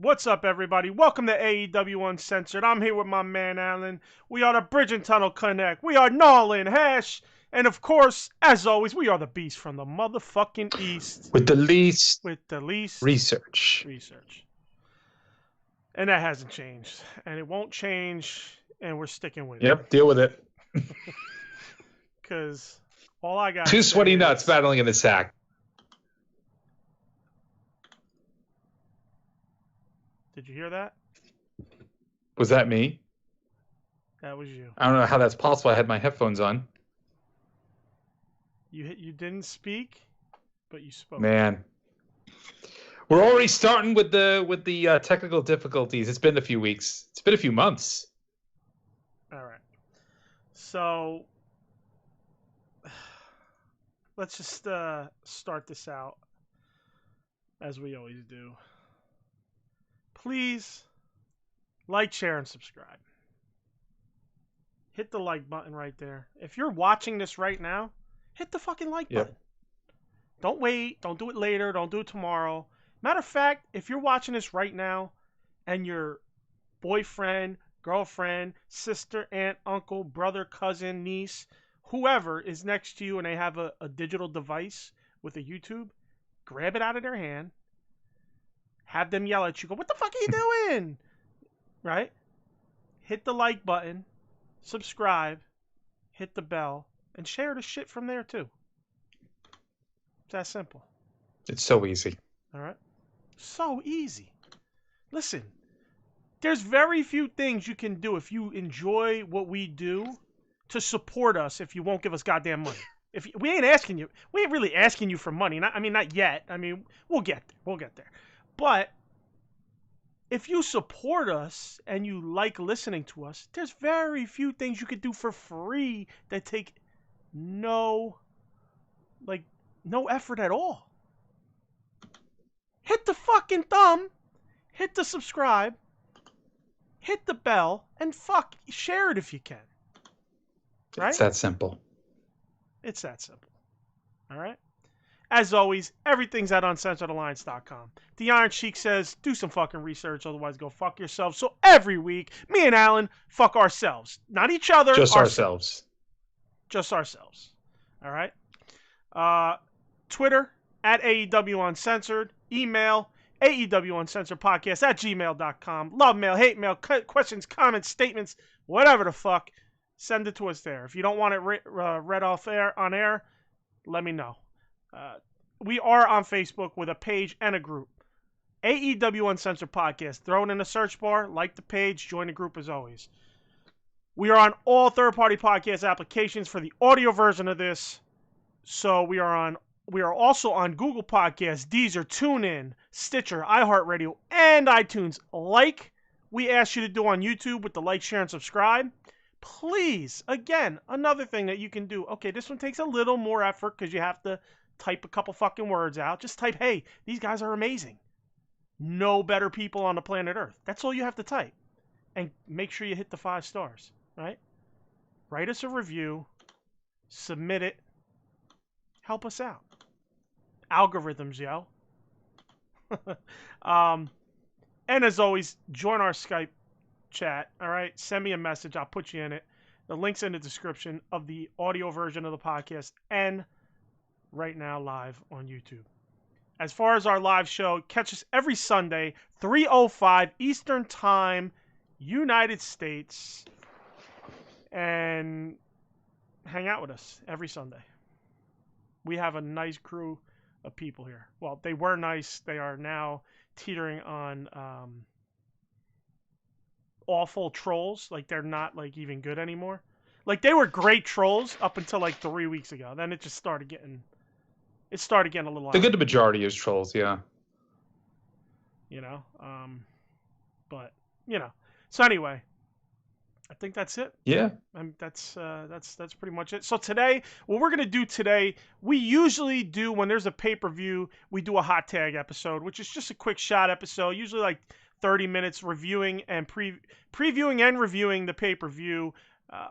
What's up, everybody? Welcome to AEW Uncensored. I'm here with my man, Alan. We are the Bridge and Tunnel Connect. We are Nolan Hash. And of course, as always, we are the beast from the motherfucking East. With the least research. research. And that hasn't changed. And it won't change, and we're sticking with it. Yep, deal with it. Because all I got Two sweaty nuts battling in the sack. Did you hear that? Was that me? That was you. I don't know how that's possible. I had my headphones on. You didn't speak, but you spoke. Man. We're already starting with the technical difficulties. It's been a few weeks. It's been a few months. All right. So let's just start this out as we always do. Please like, share, and subscribe. Hit the like button right there. If you're watching this right now, hit the fucking like button. Don't wait. Don't do it later. Don't do it tomorrow. Matter of fact, if you're watching this right now and your boyfriend, girlfriend, sister, aunt, uncle, brother, cousin, niece, whoever is next to you and they have a digital device with a YouTube, grab it out of their hand. Have them yell at you. Go, what the fuck are you doing? Right? Hit the like button. Subscribe. Hit the bell. And share the shit from there too. It's that simple. It's so easy. All right? So easy. Listen. There's very few things you can do if you enjoy what we do to support us if you won't give us goddamn money. If we ain't asking you. We ain't really asking you for money. Not yet. We'll get there. We'll get there. But if you support us and you like listening to us, there's very few things you could do for free that take no effort at all. Hit the fucking thumb, hit the subscribe, hit the bell, and share it if you can. Right? It's that simple. It's that simple. All right? As always, everything's at uncensoredalliance.com. The Iron Sheik says, do some fucking research, otherwise go fuck yourself. So every week, me and Alan fuck ourselves. Not each other. Just ourselves. Just ourselves. All right? Twitter, at AEW Uncensored. Email, AEW Uncensored Podcast at gmail.com. Love mail, hate mail, questions, comments, statements, whatever the fuck. Send it to us there. If you don't want it read off on air, let me know. We are on Facebook with a page and a group. AEW Uncensored Podcast. Throw it in the search bar, like the page, join the group as always. We are on all third-party podcast applications for the audio version of this. So we are also on Google Podcasts, Deezer, TuneIn, Stitcher, iHeart and iTunes. Like we asked you to do on YouTube with the like, share, and subscribe. Please, again, another thing that you can do. Okay, this one takes a little more effort because you have to type a couple fucking words out. Just type, hey, these guys are amazing. No better people on the planet Earth. That's all you have to type. And make sure you hit the 5 stars, right? Write us a review. Submit it. Help us out. Algorithms, yo. And as always, join our Skype chat, all right? Send me a message. I'll put you in it. The link's in the description of the audio version of the podcast and right now live on YouTube. As far as our live show, catch us every Sunday, 3:05 Eastern Time, United States, and hang out with us every Sunday. We have a nice crew of people here. Well, they were nice. They are now teetering on awful trolls. Like, they're not even good anymore. Like, they were great trolls up until 3 weeks ago. Then it just started getting a little. The good majority is trolls, yeah. But So anyway, I think that's it. Yeah. That's pretty much it. So today, what we're gonna do today, we usually do when there's a pay-per-view, we do a hot tag episode, which is just a quick shot episode, usually 30 minutes reviewing and previewing and reviewing the pay-per-view.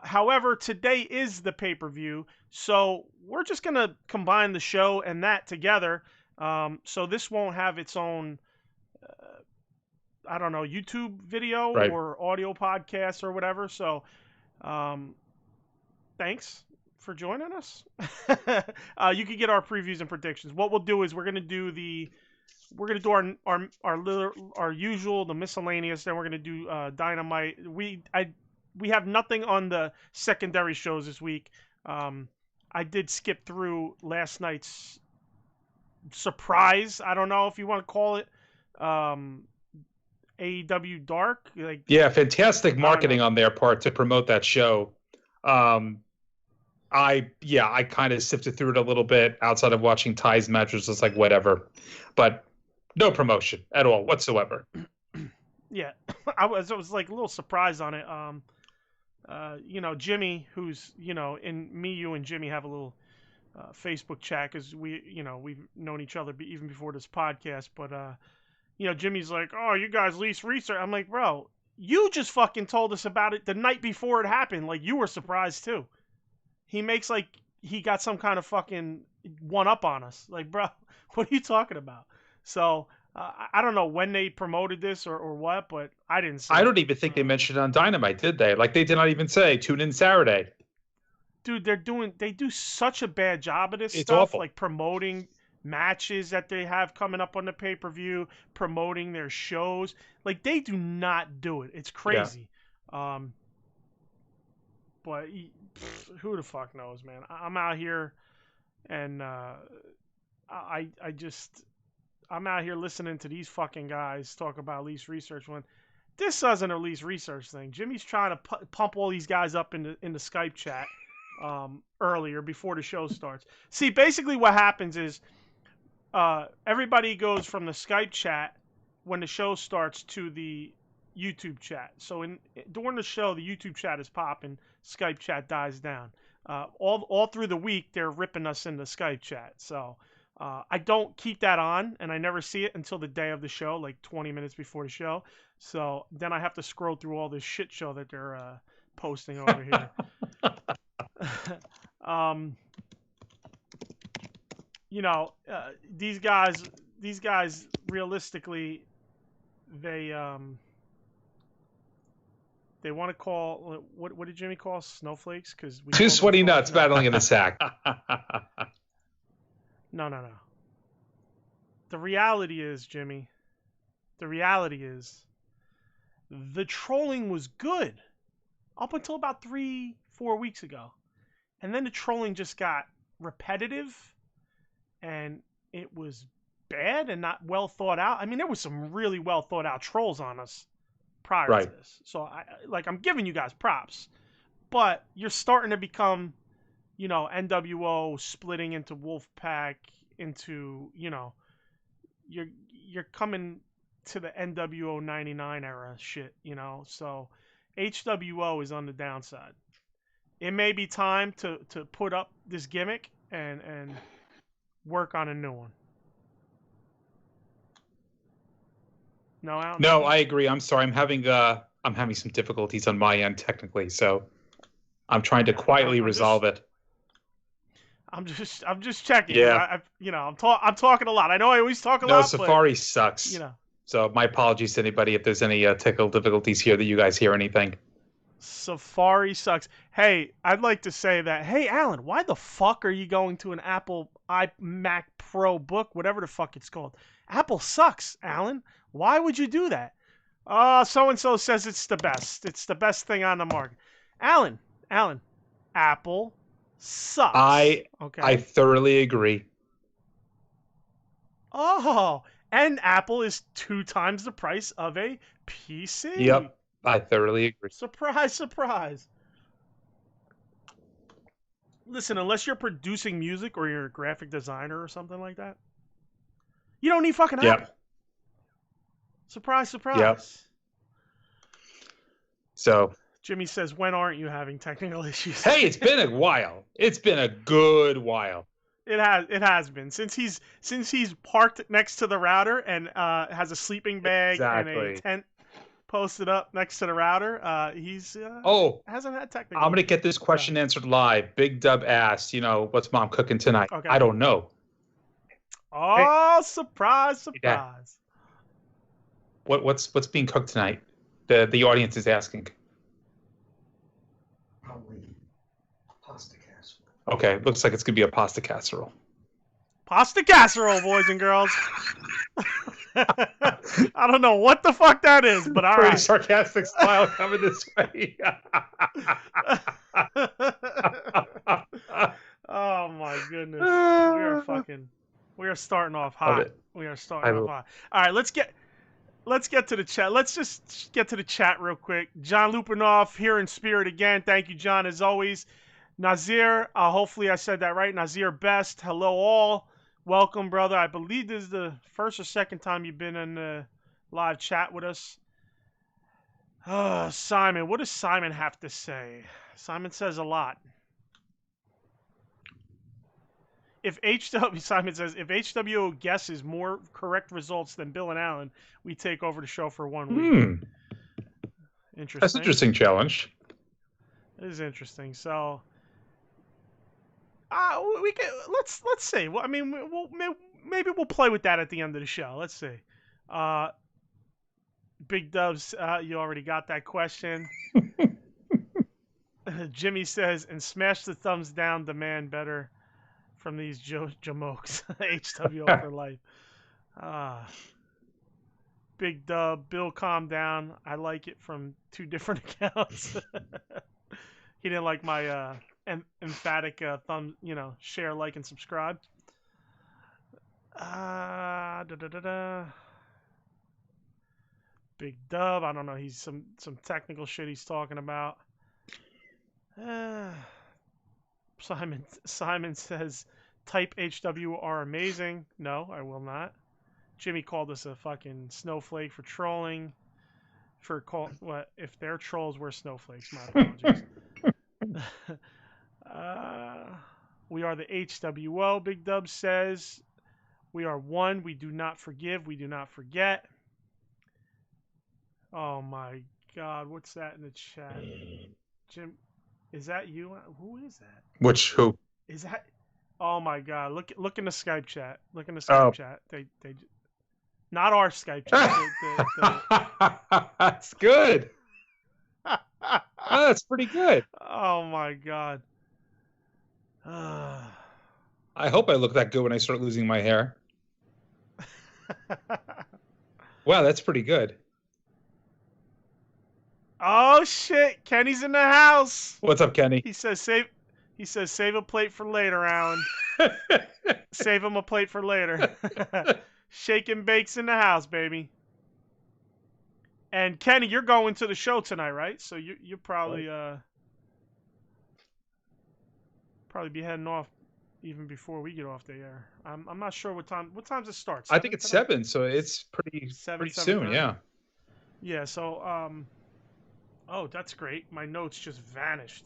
However, today is the pay-per-view, so we're just going to combine the show and that together. So this won't have its own I don't know, YouTube video Right. or audio podcast or whatever. So, thanks for joining us. You can get our previews and predictions. What we'll do is we're gonna do our usual, the miscellaneous. Then we're gonna do Dynamite. We have nothing on the secondary shows this week. I did skip through last night's surprise. I don't know if you want to call it AEW Dark. Like, yeah, fantastic marketing on their part to promote that show. I kind of sifted through it a little bit outside of watching Ty's matches, just like whatever, but no promotion at all whatsoever. Yeah, I was like a little surprised on it. Jimmy, who's you and Jimmy have a little Facebook chat because we've known each other even before this podcast. But Jimmy's like, "Oh, you guys least research." I'm like, "Bro, you just fucking told us about it the night before it happened. Like, you were surprised too." He makes like he got some kind of fucking one up on us. Like, bro, what are you talking about? So I don't know when they promoted this or what, but I didn't see I don't even think they mentioned it on Dynamite, did they? Like, they did not even say tune in Saturday. Dude, they do such a bad job of this It's stuff, awful. like promoting matches that they have coming up on the pay-per-view, promoting their shows. Like, they do not do it. It's crazy. Yeah. But who the fuck knows, man? I'm out here, and I'm out here listening to these fucking guys talk about least research. When this isn't a least research thing. Jimmy's trying to pump all these guys up in the Skype chat earlier before the show starts. See, basically what happens is everybody goes from the Skype chat when the show starts to the YouTube chat. So during the show, the YouTube chat is popping, Skype chat dies down. All through the week, they're ripping us in the Skype chat. So I don't keep that on, and I never see it until the day of the show, like 20 minutes before the show. So then I have to scroll through all this shit show that they're posting over here. These guys realistically, they want to call, what did Jimmy call snowflakes? Because two sweaty nuts battling in the sack. No. The reality is, Jimmy, the trolling was good up until about 3-4 weeks ago. And then the trolling just got repetitive, and it was bad and not well thought out. I mean, there was some really well thought out trolls on us prior to this. So I'm giving you guys props, but you're starting to become, NWO splitting into Wolfpack, into, you're coming to the NWO 99 era shit, so HWO is on the downside. It may be time to put up this gimmick and work on a new one. No, Alan? No, I agree. I'm sorry. I'm having some difficulties on my end technically, so I'm trying to quietly resolve it. I'm just checking. Yeah. I'm talking a lot. I know I always talk a lot. No, Safari sucks. So my apologies to anybody if there's any technical difficulties here that you guys hear anything. Safari sucks. Hey, I'd like to say that. Hey, Alan, why the fuck are you going to an Apple iMac Pro book, whatever the fuck it's called? Apple sucks, Alan. Why would you do that? So-and-so says it's the best. It's the best thing on the market. Alan, Apple sucks. I thoroughly agree. Oh, and Apple is 2 times the price of a PC. Yep, I thoroughly agree. Surprise, surprise. Listen, unless you're producing music or you're a graphic designer or something like that, you don't need fucking Apple. Yep. Surprise, surprise. Yep. So Jimmy says, when aren't you having technical issues? Hey, it's been a while. It's been a good while. It has been since he's parked next to the router and has a sleeping bag and a tent posted up next to the router. He's hasn't had technical. I'm gonna get this question answered live. Big Dub asked, what's Mom cooking tonight? Okay. I don't know. Oh, surprise, surprise. What's being cooked tonight? The audience is asking. Probably pasta casserole. Okay, looks like it's gonna be a pasta casserole. Pasta casserole, boys and girls. I don't know what the fuck that is, but all Pretty right. sarcastic smile coming this way. Oh my goodness. We are starting off hot. We are starting off hot. All right, let's get to the chat. Let's just get to the chat real quick. John Lupinoff here in spirit again. Thank you, John, as always. Nazir, hopefully I said that right. Nazir Best, hello all. Welcome, brother. I believe this is the first or second time you've been in the live chat with us. Simon, what does Simon have to say? Simon says a lot. Simon says, if HWO guesses more correct results than Bill and Alan, we take over the show for 1 week. Interesting. That's an interesting challenge. It is interesting. So, we can let's see. Well, I mean, maybe we'll play with that at the end of the show. Let's see. Big Dubs, you already got that question. Jimmy says, and smash the thumbs down, demand better from these jamokes. HWO for life. Big Dub, Bill, calm down. I like it from 2 different accounts. He didn't like my emphatic thumb, share, like, and subscribe. Big Dub, I don't know. He's some technical shit he's talking about. Simon says, type HW are amazing. No, I will not. Jimmy called us a fucking snowflake for trolling. If they're trolls, we're snowflakes. My apologies. We are the HWO, Big Dub says. We are one. We do not forgive. We do not forget. Oh my God. What's that in the chat? Jim, is that you? Who is that? Who? Is that? Oh my God. Look in the Skype chat. Look in the Skype chat. They not our Skype chat. That's good. That's pretty good. Oh my God. I hope I look that good when I start losing my hair. Wow, that's pretty good. Oh shit, Kenny's in the house. What's up, Kenny? He says save a plate for later, Alan. Save him a plate for later. Shake and bakes in the house, baby. And Kenny, you're going to the show tonight, right? So you probably be heading off even before we get off the air. I'm not sure what time it starts. I think it's 7, so it's pretty soon, yeah. Yeah, so oh, that's great. My notes just vanished.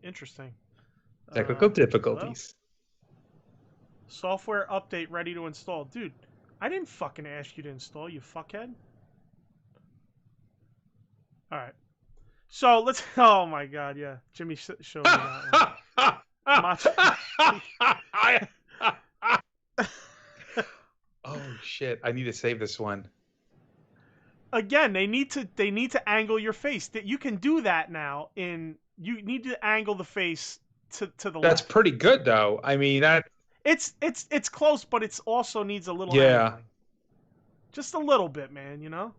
Interesting. Technical difficulties. Hello? Software update ready to install. Dude, I didn't fucking ask you to install, you fuckhead. All right. So let's. Oh my God, yeah. Jimmy showed me that one. Oh shit! I need to save this one. Again, they need to angle your face. That you can do that now. You need to angle the face to the left. That's pretty good, though. I mean, that it's close, but it also needs a little. Yeah. Angling. Just a little bit, man.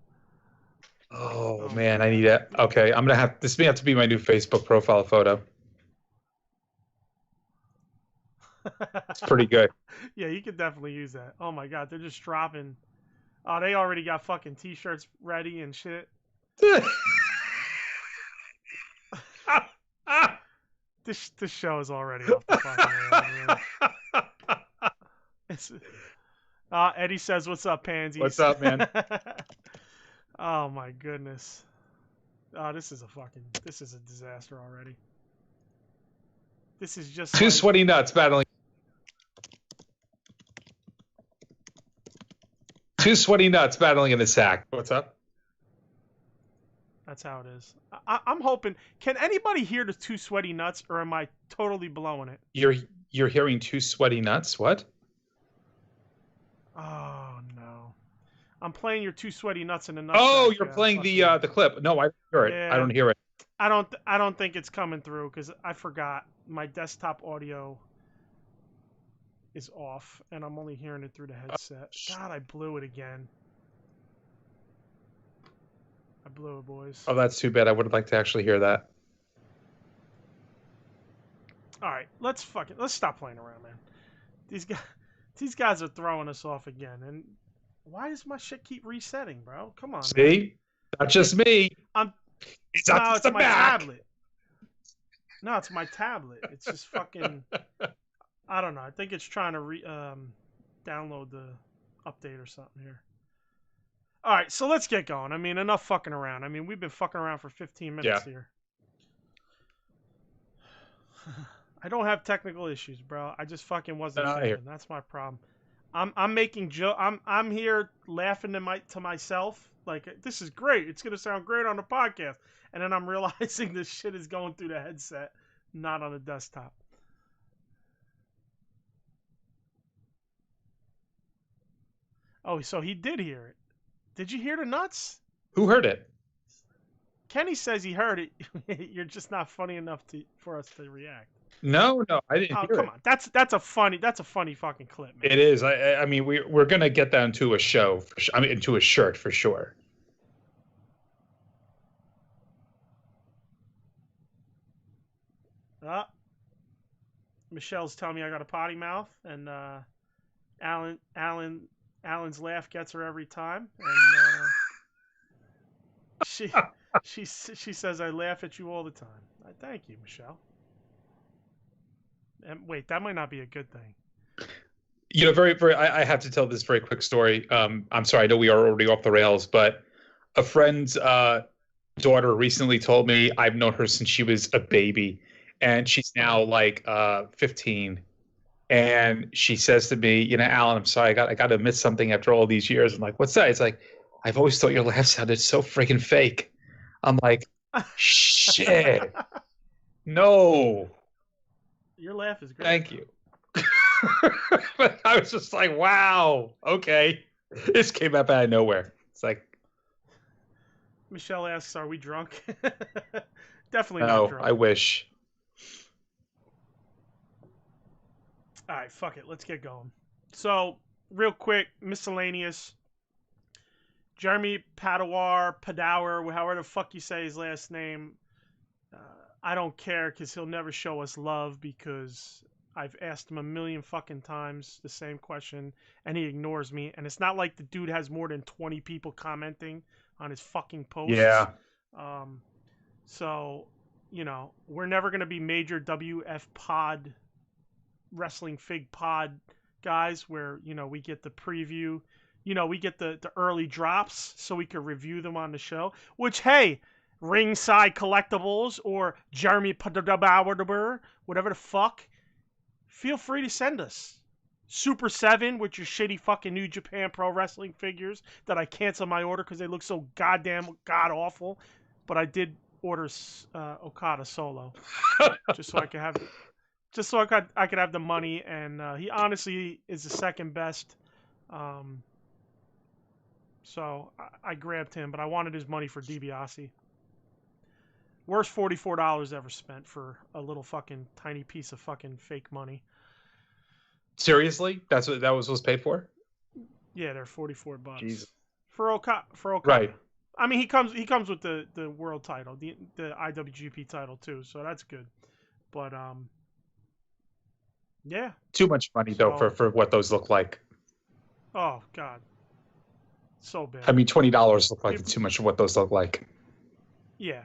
Oh man, I need it. Okay, I'm gonna have this. May have to be my new Facebook profile photo. It's pretty good. Yeah, you could definitely use that. Oh my God, they're just dropping. Oh, they already got fucking t-shirts ready and shit. This show is already off the fucking air. Eddie says, "What's up, pansies?" What's up, man? Oh my goodness. Oh, this is a disaster already. This is just two sweaty nuts battling. Two sweaty nuts battling in the sack. What's up? That's how it is. I'm hoping. Can anybody hear the two sweaty nuts, or am I totally blowing it? You're hearing two sweaty nuts? What? Oh no. I'm playing your Two Sweaty Nuts in the Nuts. Oh, you're playing the clip. No, I don't hear it. Yeah. I don't hear it. I don't think it's coming through because I forgot my desktop audio is off and I'm only hearing it through the headset. God, I blew it again. I blew it, boys. Oh, that's too bad. I would like to actually hear that. All right, let's stop playing around, man. These guys are throwing us off again, and why does my shit keep resetting, bro? Come on, See? man. Not just me. It's my tablet. No, it's my tablet. It's just fucking. I don't know. I think it's trying to download the update or something here. All right, so let's get going. I mean, enough fucking around. I mean, we've been fucking around for 15 minutes here. I don't have technical issues, bro. I just fucking wasn't thinking. That's my problem. I'm making I'm here laughing to myself. Like, this is great. It's gonna sound great on the podcast. And then I'm realizing this shit is going through the headset, not on the desktop. Oh, so he did hear it. Did you hear the nuts? Who heard it? Kenny says he heard it. You're just not funny enough for us to react. No, I didn't hear it. Come on. That's a funny fucking clip, man. It is. I mean, we're gonna get that into a show. Into a shirt for sure. Michelle's telling me I got a potty mouth, and Alan's laugh gets her every time, and she says I laugh at you all the time. Thank you, Michelle. And wait, that might not be a good thing. You know, I have to tell this very quick story. I'm sorry, I know we are already off the rails, but a friend's daughter recently told me I've known her since she was a baby, and she's now like 15. And she says to me, you know, Alan, I'm sorry, I got to admit something after all these years. I'm like, what's that? It's like, I've always thought your laugh sounded so freaking fake. I'm like, shit. No. Your laugh is great. Thank you. But I was just like, wow, okay. This came up out of nowhere. It's like. Michelle asks, are we drunk? Definitely no, not drunk. I wish. All right, fuck it. Let's get going. So, real quick, miscellaneous. Jeremy Padour, however the fuck you say his last name. I don't care because he'll never show us love because I've asked him a million fucking times the same question and he ignores me. And it's not like the dude has more than 20 people commenting on his fucking posts. Yeah. So, you know, we're never going to be major WF pod, wrestling fig pod guys where, you know, we get the preview, you know, we get the early drops so we can review them on the show, which, hey, Ringside Collectibles or Jeremy Padour, whatever the fuck, feel free to send us. Super 7 with your shitty fucking New Japan Pro Wrestling figures that I canceled my order because they look so goddamn god-awful. But I did order Okada solo just so I could have... Just so I could have the money, and he honestly is the second best. So I grabbed him, but I wanted his money for DiBiase. Worst $44 ever spent for a little fucking tiny piece of fucking fake money. Seriously? That was paid for? Yeah, they're $44. Jesus. For Okada. Right. I mean, he comes with the world title, the IWGP title too, so that's good. But yeah. Too much money though for what those look like. Oh God. So bad. I mean, $20 look like too much of what those look like. Yeah.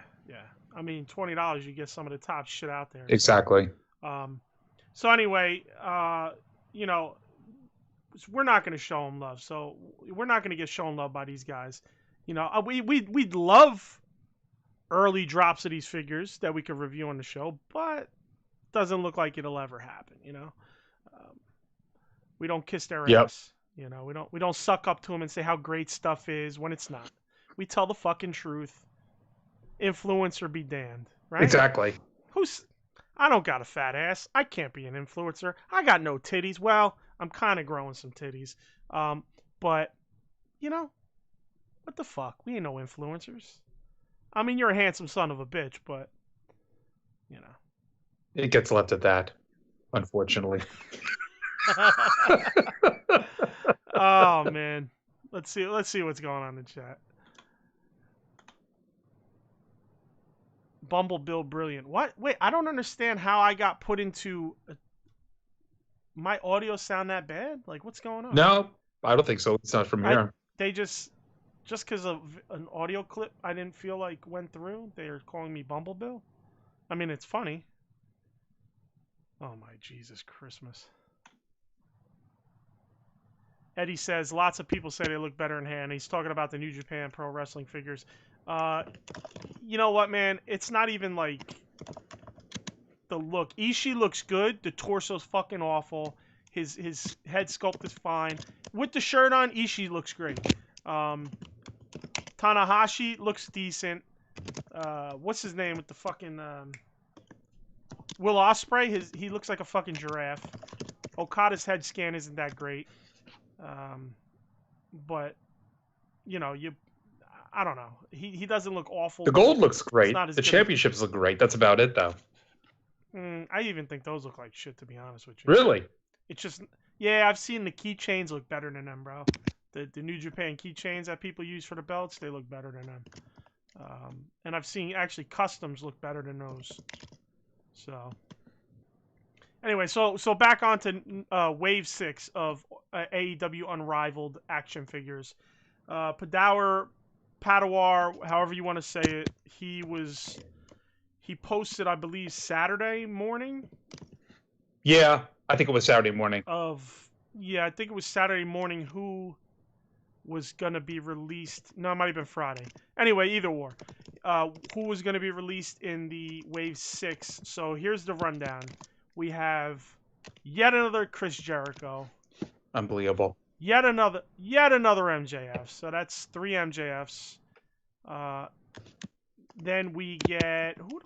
I mean, $20 you get some of the top shit out there. Exactly. So anyway, you know, we're not going to show them love. So we're not going to get shown love by these guys. You know, we'd love early drops of these figures that we could review on the show, but doesn't look like it'll ever happen. You know, we don't kiss their ass. You know, we don't suck up to them and say how great stuff is when it's not. We tell the fucking truth. Influencer be damned, right? Exactly. I don't got a fat ass. I can't be an influencer. I got no titties. Well, I'm kind of growing some titties. But, you know, What the fuck? We ain't no influencers. I mean, you're a handsome son of a bitch, but you know. It gets left at that, unfortunately. Oh man. Let's see what's going on in chat. Bumble Bill Brilliant. What? Wait, I don't understand how I got put into my audio sound that bad? Like what's going on? No, I don't think so. It's not from here. They just because of an audio clip I didn't feel like went through, they are calling me Bumble Bill. I mean, it's funny. Oh my Jesus Christmas. Eddy says, lots of people say they look better in hand. He's talking about the New Japan Pro Wrestling figures. You know what, man? It's not even like the look. Ishii looks good. The torso's fucking awful. His head sculpt is fine. With the shirt on, Ishii looks great. Tanahashi looks decent. What's his name with the fucking... Will Ospreay, he looks like a fucking giraffe. Okada's head scan isn't that great. But, you know, I don't know. He doesn't look awful. The gold looks great. The championships look great. That's about it, though. I even think those look like shit, to be honest with you. Really? It's just... Yeah, I've seen the keychains look better than them, bro. The New Japan keychains that people use for the belts, they look better than them. And I've seen actually customs look better than those. So... Anyway, so back on to Wave 6 of AEW Unrivaled action figures. Padawar, however you want to say it, he posted, I believe, Saturday morning. Yeah, I think it was Saturday morning. I think it was Saturday morning who was going to be released. No, it might have been Friday. Anyway, either or. Who was going to be released in the Wave 6. So here's the rundown. We have yet another Chris Jericho. Unbelievable. Yet another MJF. So that's 3 MJFs. Then we get who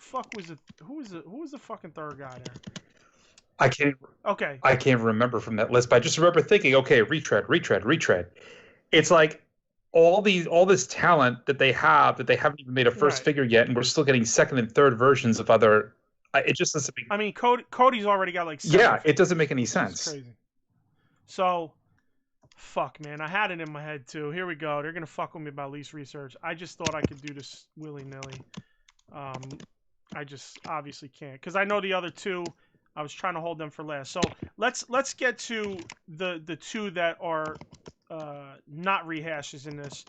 was the fucking third guy there? I can't remember from that list, but I just remember thinking, okay, retread. It's like all this talent that they haven't even made a first figure yet, and we're still getting second and third versions of other. It just doesn't make... I mean, Cody's already got like 7 figures. It doesn't make any sense. It's crazy. So, fuck, man. I had it in my head, too. Here we go. They're going to fuck with me about least research. I just thought I could do this willy-nilly. I just obviously can't. Because I know the other two, I was trying to hold them for last. So, let's get to the two that are not rehashes in this.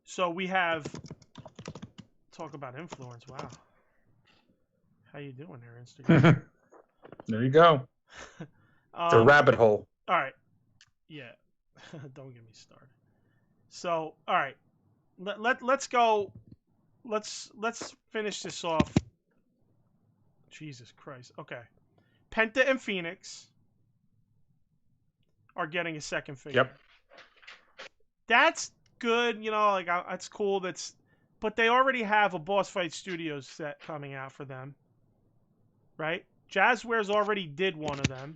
So, we have... Talk about influence. Wow. How you doing there, Instagram? There you go. The rabbit hole. All right. Yeah. Don't get me started. So, all right. Let's go. Let's finish this off. Jesus Christ. Okay. Penta and Phoenix are getting a second figure. Yep. That's good. You know, like that's cool. But they already have a Boss Fight Studios set coming out for them. Right? Jazzwares already did one of them.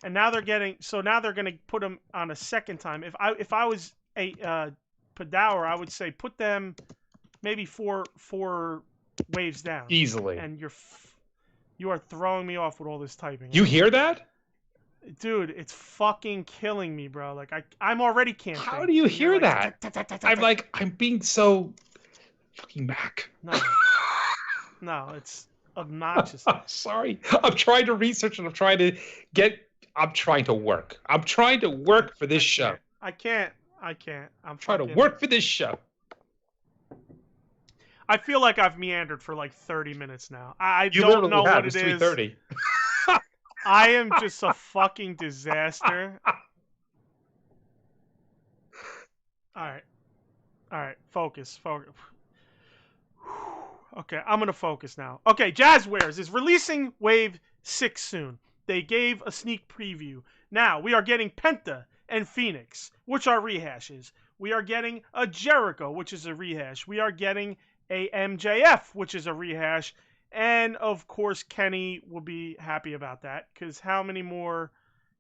And now they're going to put them on a second time. If I was a Padawar, I would say put them maybe four waves down. Easily. And you are throwing me off with all this typing. You hear that? Dude, it's fucking killing me, bro. Like I'm already camping. How do you hear that? I'm being so fucking Mac. No, it's obnoxious. I'm sorry. I'm trying to research and I'm trying to work. I'm trying to work for this show. I can't. I'm trying to work for this show. I feel like I've meandered for like 30 minutes now. I don't know what it is. 3:30. I am just a fucking disaster. All right. Focus. Okay, I'm going to focus now. Okay, Jazzwares is releasing Wave 6 soon. They gave a sneak preview. Now, we are getting Penta and Phoenix, which are rehashes. We are getting a Jericho, which is a rehash. We are getting a MJF, which is a rehash. And, of course, Kenny will be happy about that. Because how many more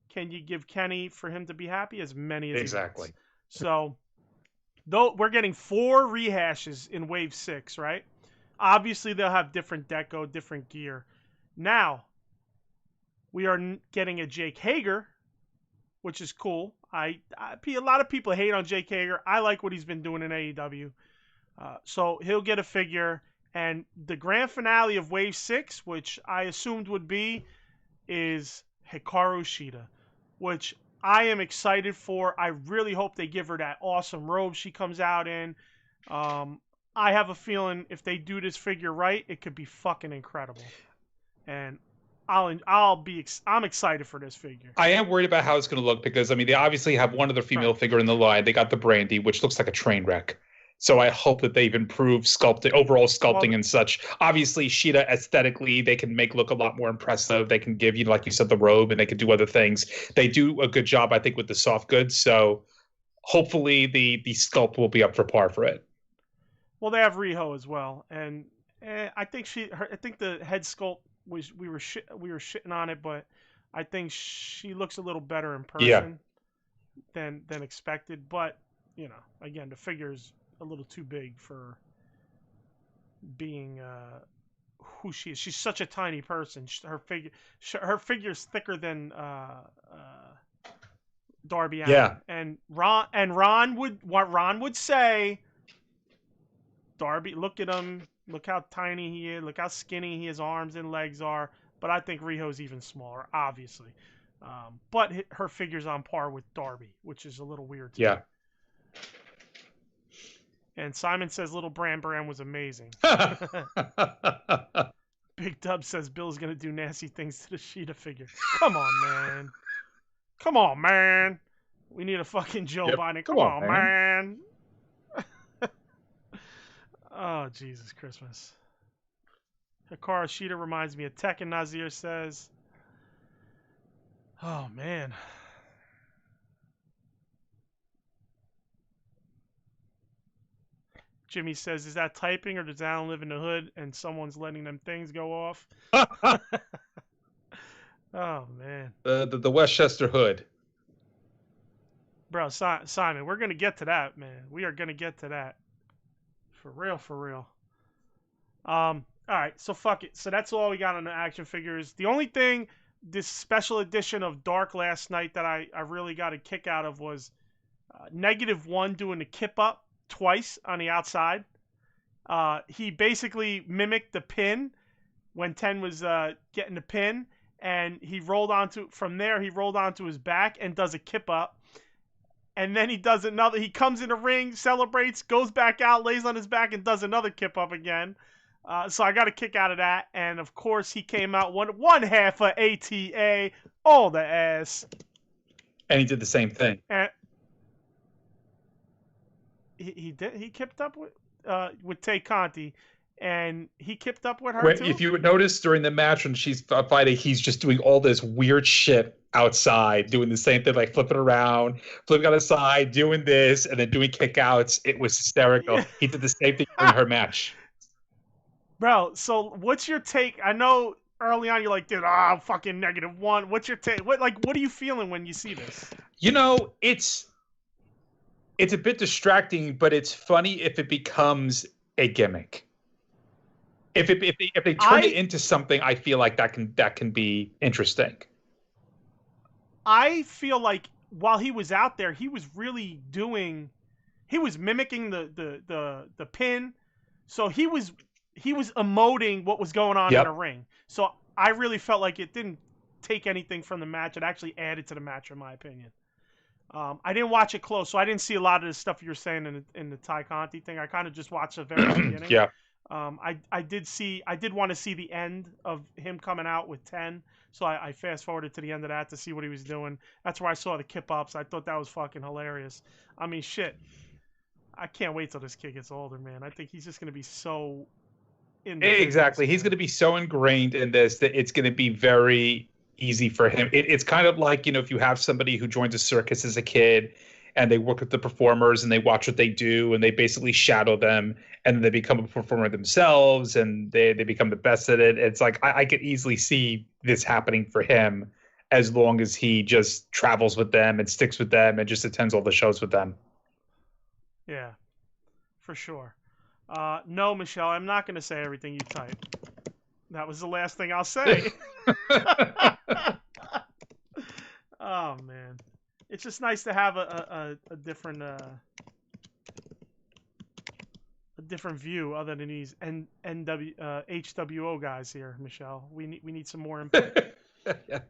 can you give Kenny for him to be happy? As many as exactly. he wants. So, Though we're getting 4 rehashes in Wave 6, right? Obviously, they'll have different deco, different gear. Now, we are getting a Jake Hager, which is cool. A lot of people hate on Jake Hager. I like what he's been doing in AEW. So he'll get a figure. And the grand finale of Wave 6, which I assumed would be, is Hikaru Shida, which I am excited for. I really hope they give her that awesome robe she comes out in. I have a feeling if they do this figure right, it could be fucking incredible. And I'm excited for this figure. I am worried about how it's going to look because, I mean, they obviously have one other female figure in the line. They got the Brandy, which looks like a train wreck. So I hope that they've improved overall sculpting and such. Obviously, Shida aesthetically, they can make look a lot more impressive. They can give you, like you said, the robe, and they can do other things. They do a good job, I think, with the soft goods. So hopefully the sculpt will be up for par for it. Well, they have Riho as well, and I think I think the head sculpt we were shitting on it, but I think she looks a little better in person than expected. But you know, again, the figure's a little too big for being who she is. She's such a tiny person. Her figure's thicker than Darby Allin. Yeah. And Ron would say, Darby, look at him. Look how tiny he is. Look how skinny his arms and legs are. But I think Riho's even smaller, obviously. But her figure's on par with Darby, which is a little weird to me. And Simon says Little Bram was amazing. Big Dub says Bill's going to do nasty things to the Shida figure. Come on, man. Come on, man. We need a fucking Joe Biden. Come on, man. Oh, Jesus Christmas. Hikaru Shida reminds me of Tekken, Nazir says. Oh, man. Jimmy says, is that typing or does Alan live in the hood and someone's letting them things go off? Oh, man. The Westchester hood. Bro, Simon, we're going to get to that, man. We are going to get to that. For real, for real. All right, so fuck it. So that's all we got on the action figures. The only thing, this special edition of Dark last night that I really got a kick out of was -1 doing the kip up twice on the outside. He basically mimicked the pin when 10 was getting the pin, and he rolled onto his back and does a kip up. And then he does another. He comes in the ring, celebrates, goes back out, lays on his back, and does another kip up again. So I got a kick out of that. And of course, he came out one half of ATA, all the ass. And he did the same thing. And he did. He kipped up with Tay Conti, and he kipped up with her too. If you would notice during the match when she's fighting, he's just doing all this weird shit outside, doing the same thing, like flipping around, flipping on the side, doing this, and then doing kickouts. It was hysterical. Yeah. He did the same thing in her match. Bro, so what's your take? I know early on you're like, dude, fucking -1. What's your take? What are you feeling when you see this? You know, it's a bit distracting, but it's funny if it becomes a gimmick. If they turn it into something, I feel like that can be interesting. I feel like while he was out there, he was mimicking the pin. So he was emoting what was going on in the ring. So I really felt like it didn't take anything from the match. It actually added to the match, in my opinion. I didn't watch it close, so I didn't see a lot of the stuff you were saying in the Tay Conti thing. I kind of just watched the very beginning. Yeah. I did want to see the end of him coming out with 10, so I fast forwarded to the end of that to see what he was doing. That's where I saw the kip ups. I thought that was fucking hilarious. I mean, shit. I can't wait till this kid gets older, man. I think he's just gonna be so in the exactly. business, He's gonna be so ingrained in this that it's gonna be very easy for him. It's kind of like, if you have somebody who joins a circus as a kid and they work with the performers and they watch what they do and they basically shadow them and then they become a performer themselves and they become the best at it. It's like I could easily see this happening for him as long as he just travels with them and sticks with them and just attends all the shows with them. Yeah, for sure. No, Michelle, I'm not going to say everything you type. That was the last thing I'll say. Oh, man. It's just nice to have a different view other than these HWO guys here, Michelle. We need some more input. Yeah.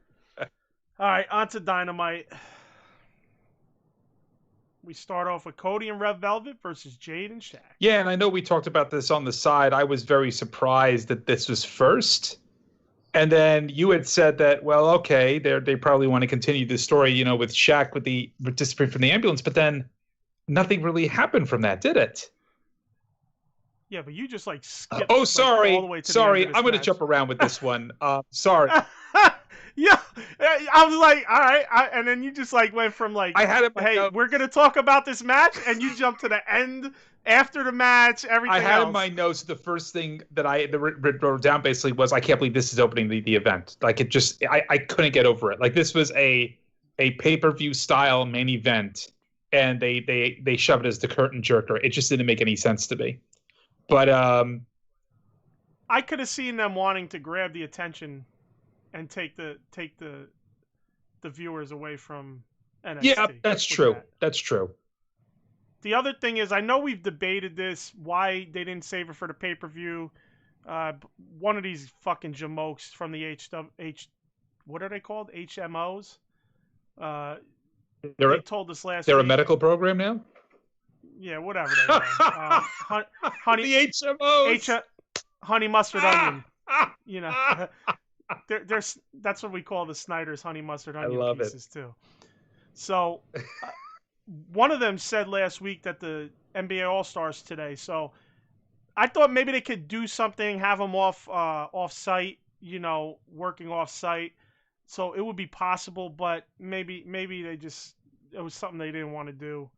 All right, on to Dynamite. We start off with Cody and Red Velvet versus Jade and Shaq. Yeah, and I know we talked about this on the side. I was very surprised that this was first. And then you had said that, well, okay, they probably want to continue the story, with Shaq with the disappearing from the ambulance, but then nothing really happened from that, did it? Yeah, but you just skipped. Sorry. All the way to sorry. the end of this I'm going to match. jump around with this one. Sorry. Yeah, I was like, all right, and then you just went from I had it. hey, we're gonna talk about this match, and you jumped to the end after the match. Everything. I had else. in my notes the first thing that I wrote down basically was, I can't believe this is opening the event. I couldn't get over it. This was a pay-per-view style main event, and they shove it as the curtain jerker. It just didn't make any sense to me. But I could have seen them wanting to grab the attention and take the viewers away from NXT. Yeah, that's true. That's true. The other thing is, I know we've debated this, why they didn't save it for the pay-per-view. One of these fucking jamokes from the what are they called? HMOs? They told us last They're week. a medical program now? Yeah, whatever they are. Honey, the HMOs! Honey Mustard Onion. That's what we call the Snyder's Honey Mustard Onion love pieces too. So one of them said last week that the NBA All-Stars today. So I thought maybe they could do something, have them off site, working off site. So it would be possible, but maybe it was something they didn't want to do,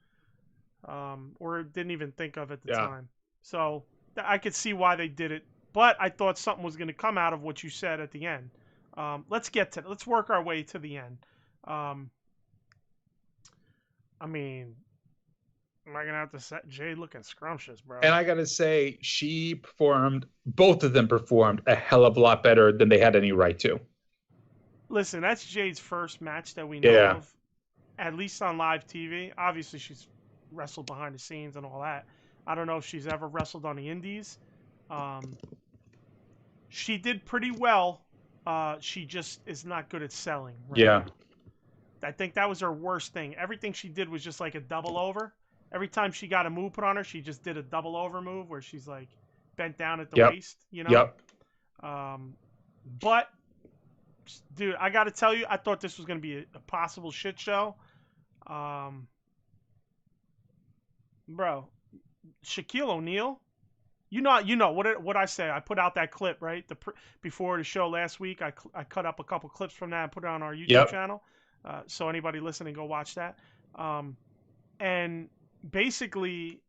or didn't even think of at the time. So I could see why they did it. But I thought something was going to come out of what you said at the end. Let's work our way to the end. Am I going to have to set Jade looking scrumptious, bro? And I got to say, both of them performed a hell of a lot better than they had any right to. Listen, that's Jade's first match that we know of, at least on live TV. Obviously, she's wrestled behind the scenes and all that. I don't know if she's ever wrestled on the indies. She did pretty well. She just is not good at selling. Right now. I think that was her worst thing. Everything she did was just like a double over. Every time she got a move put on her, she just did a double over move where she's bent down at the waist, Yep. But, dude, I got to tell you, I thought this was going to be a possible shit show. Bro, Shaquille O'Neal. You know what I say. I put out that clip, right? Before the show last week, I cut up a couple clips from that and put it on our YouTube channel. So anybody listening, go watch that. And basically,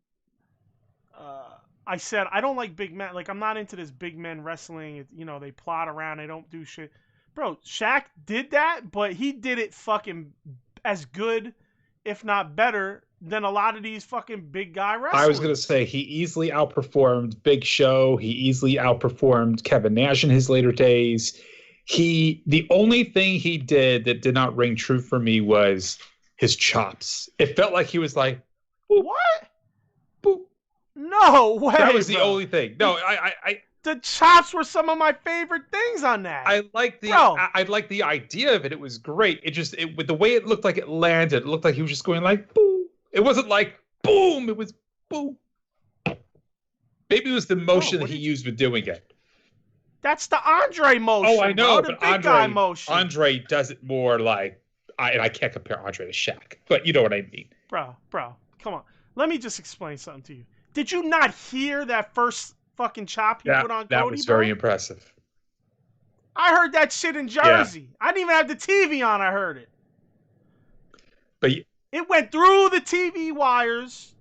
I said I don't like big men. I'm not into this big men wrestling. They plot around. They don't do shit. Bro, Shaq did that, but he did it fucking as good, if not better, than a lot of these fucking big guy wrestlers. I was going to say, he easily outperformed Big Show. He easily outperformed Kevin Nash in his later days. The only thing he did that did not ring true for me was his chops. It felt like he was like, boop, what? Boop. No way. That was the only thing. No, the chops were some of my favorite things on that. I like the idea of it. It was great. With the way it looked like it landed, it looked like he was just going like, boom. It wasn't like boom. It was boom. Maybe it was the motion that he used with doing it. That's the Andre motion. Oh, I know, bro, but big guy motion. Andre does it more like, and I can't compare Andre to Shaq, but you know what I mean. Bro, come on. Let me just explain something to you. Did you not hear that first fucking chop he put on Cody? That was very impressive. I heard that shit in Jersey. I didn't even have the TV on. I heard it. But it went through the TV wires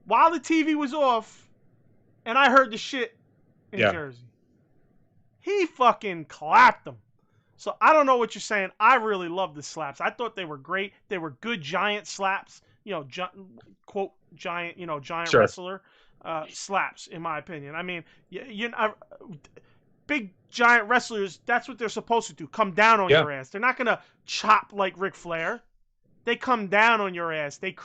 while the TV was off, and I heard the shit in Jersey. He fucking clapped them. So I don't know what you're saying. I really love the slaps. I thought they were great. They were good giant slaps. quote giant, giant Sure. wrestler, slaps in my opinion. I mean, big giant wrestlers, that's what they're supposed to do. Come down on your ass. They're not gonna chop like Ric Flair. They come down on your ass. They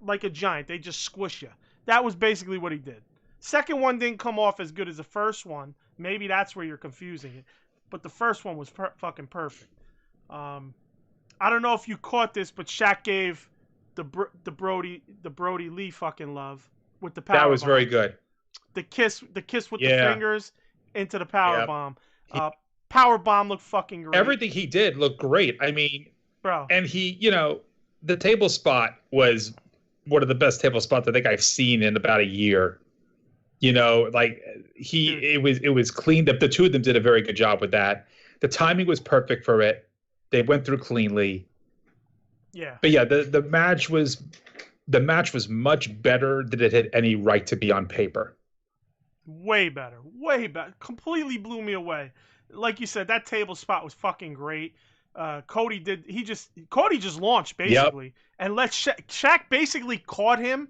like a giant. They just squish you. That was basically what he did. Second one didn't come off as good as the first one. Maybe that's where you're confusing it. But the first one was fucking perfect. I don't know if you caught this, but Shaq gave the Brodie Lee fucking love with the power. That was bomb. very good. The kiss with the fingers into the power bomb. Power bomb looked fucking great. Everything he did looked great. I mean, bro. And he, the table spot was one of the best table spots I think I've seen in about a year. It was cleaned up. The two of them did a very good job with that. The timing was perfect for it. They went through cleanly. Yeah. But yeah, the match was much better than it had any right to be on paper. Way better. Completely blew me away. Like you said, that table spot was fucking great. Cody just launched basically, and let Shaq basically caught him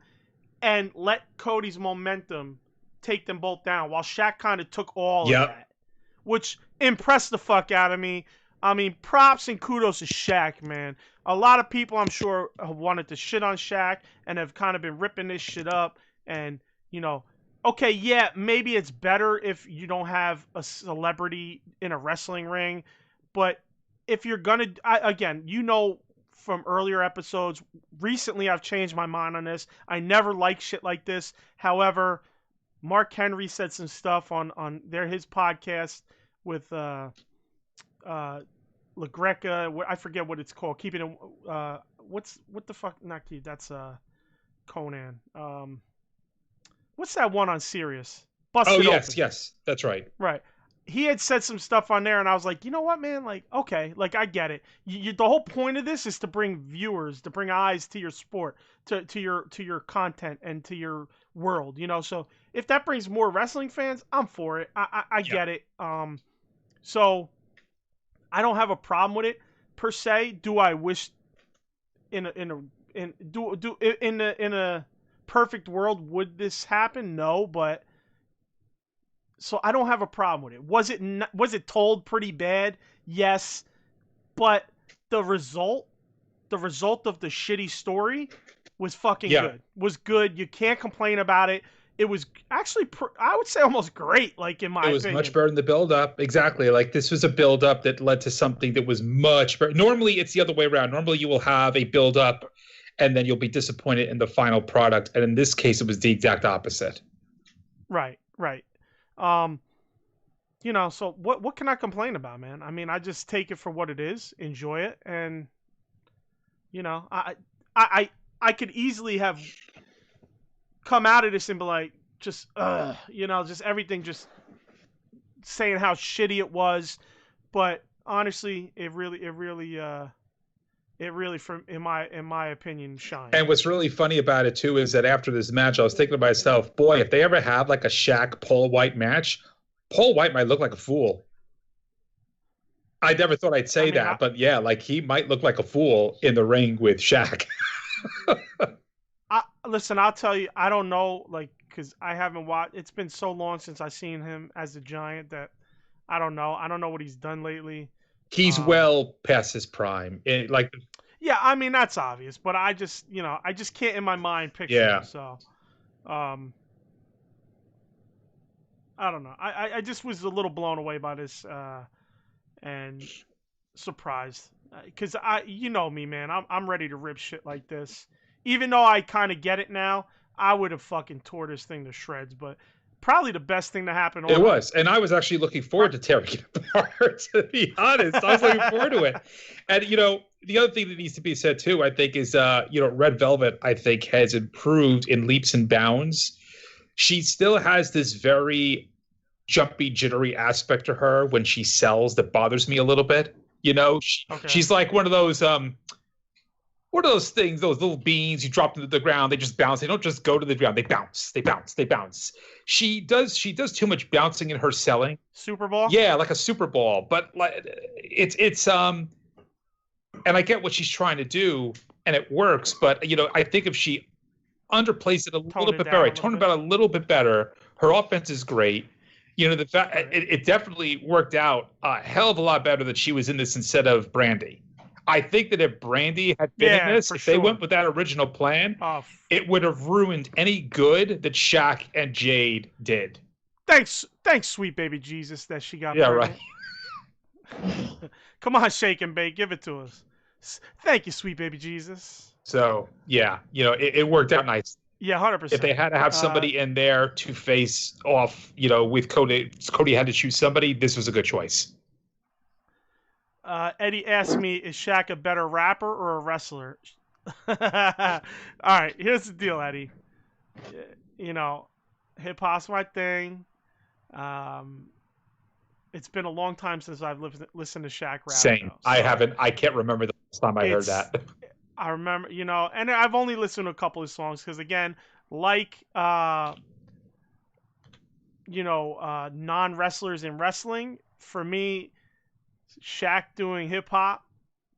and let Cody's momentum take them both down, while Shaq kind of took all of that, which impressed the fuck out of me. I mean, props and kudos to Shaq, man. A lot of people, I'm sure, have wanted to shit on Shaq and have kind of been ripping this shit up. And, okay, yeah, maybe it's better if you don't have a celebrity in a wrestling ring. But if you're going to, again, from earlier episodes, recently I've changed my mind on this. I never liked shit like this. However, Mark Henry said some stuff on his podcast with LaGreca. I forget what it's called. Keeping it. What the fuck? Not keep. That's Conan. What's that one on Sirius? Busted Open. Yes, that's right. Right. He had said some stuff on there, and I was like, you know what, man? Like, okay, like I get it. The whole point of this is to bring viewers, to bring eyes to your sport, to your content, and to your world. So if that brings more wrestling fans, I'm for it. I get it. So I don't have a problem with it per se. Do I wish in a perfect world would this happen? No, but. So I don't have a problem with it. Was it told pretty bad? Yes, but the result of the shitty story was fucking good. Was good. You can't complain about it. It was actually, I would say, almost great. Like in my opinion, it was much better than the build-up. Exactly. Like this was a build-up that led to something that was much better. Normally, it's the other way around. Normally, you will have a build-up, and then you'll be disappointed in the final product. And in this case, it was the exact opposite. Right. So what can I complain about, man? I mean, I just take it for what it is, enjoy it, and I could easily have come out of this and be like, just everything, just saying how shitty it was, but honestly, it really, from in my opinion, shined. And what's really funny about it too is that after this match, I was thinking to myself, boy, if they ever have like a Shaq Paul White match, Paul White might look like a fool. I never thought I'd say that, but yeah, like he might look like a fool in the ring with Shaq. Listen, I'll tell you, I don't know, like, because I haven't watched. It's been so long since I've seen him as a Giant that I don't know. I don't know what he's done lately. He's well past his prime. Yeah, I mean that's obvious, but I just can't in my mind picture him. So, I don't know. I just was a little blown away by this and surprised because you know me, man. I'm ready to rip shit like this. Even though I kind of get it now, I would have fucking tore this thing to shreds. But probably the best thing to happen. It was, and I was actually looking forward to tearing it apart. To be honest, I was looking forward to it. And the other thing that needs to be said too, I think, is Red Velvet, I think, has improved in leaps and bounds. She still has this very jumpy, jittery aspect to her when she sells that bothers me a little bit. She's like one of those what are those things, those little beans you drop into the ground, they just bounce. They don't just go to the ground, they bounce. She does too much bouncing in her selling. Super Ball? Yeah, like a Super Ball. But like it's and I get what she's trying to do, and it works. But I think if she underplays it a little bit better, tone it out a little bit better, her offense is great. The fact it definitely worked out a hell of a lot better that she was in this instead of Brandy. I think that if Brandy had been in this, if they went with that original plan, it would have ruined any good that Shaq and Jade did. Thanks, sweet baby Jesus, that she got. Yeah, right. Come on, shake and bake, give it to us. Thank you, sweet baby Jesus. So yeah, it worked out nice. Yeah, 100%. If they had to have somebody in there to face off, with Cody had to choose somebody. This was a good choice. Eddy asked me, is Shaq a better rapper or a wrestler? All right, here's the deal, Eddy. Hip hop's my thing. It's been a long time since I've listened to Shaq rap. Same. So I can't remember the last time I heard that. I remember, and I've only listened to a couple of songs because, again, non-wrestlers in wrestling, for me, Shaq doing hip hop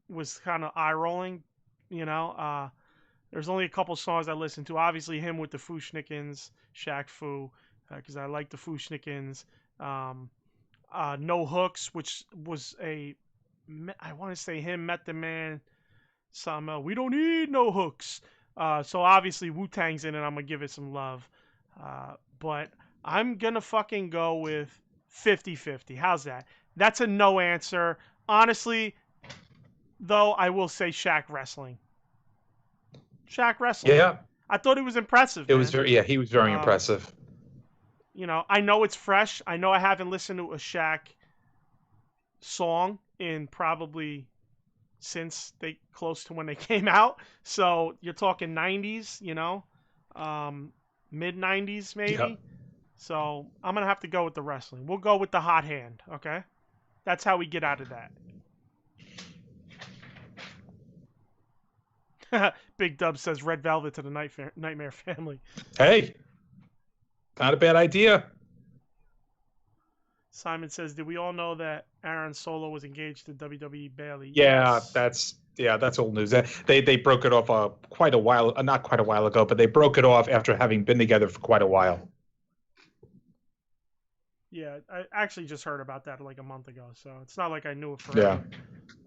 was kind of eye-rolling. There's only a couple songs I listened to. Obviously, him with the Fushnikins, Shaq Fu, because I like the Fushnikins. No Hooks, which was I want to say him, Met the Man, something else. We don't need no hooks. So obviously Wu-Tang's in it. I'm going to give it some love. But I'm going to fucking go with 50-50. How's that? That's a no answer. Honestly, though, I will say Shaq Wrestling. Shaq Wrestling. Yeah. I thought it was impressive. He was very impressive. I know it's fresh. I know I haven't listened to a Shaq song in probably since close to when they came out. So you're talking 90s, mid 90s maybe. Yep. So I'm going to have to go with the wrestling. We'll go with the hot hand. Okay. That's how we get out of that. Big Dub says Red Velvet to the Nightmare Family. Hey, not a bad idea. Simon says, did we all know that Aaron Solo was engaged to WWE Bailey? Yeah, yes. that's old news. They broke it off not quite a while ago, but they broke it off after having been together for quite a while. Yeah, I actually just heard about that like a month ago, so it's not like I knew it forever.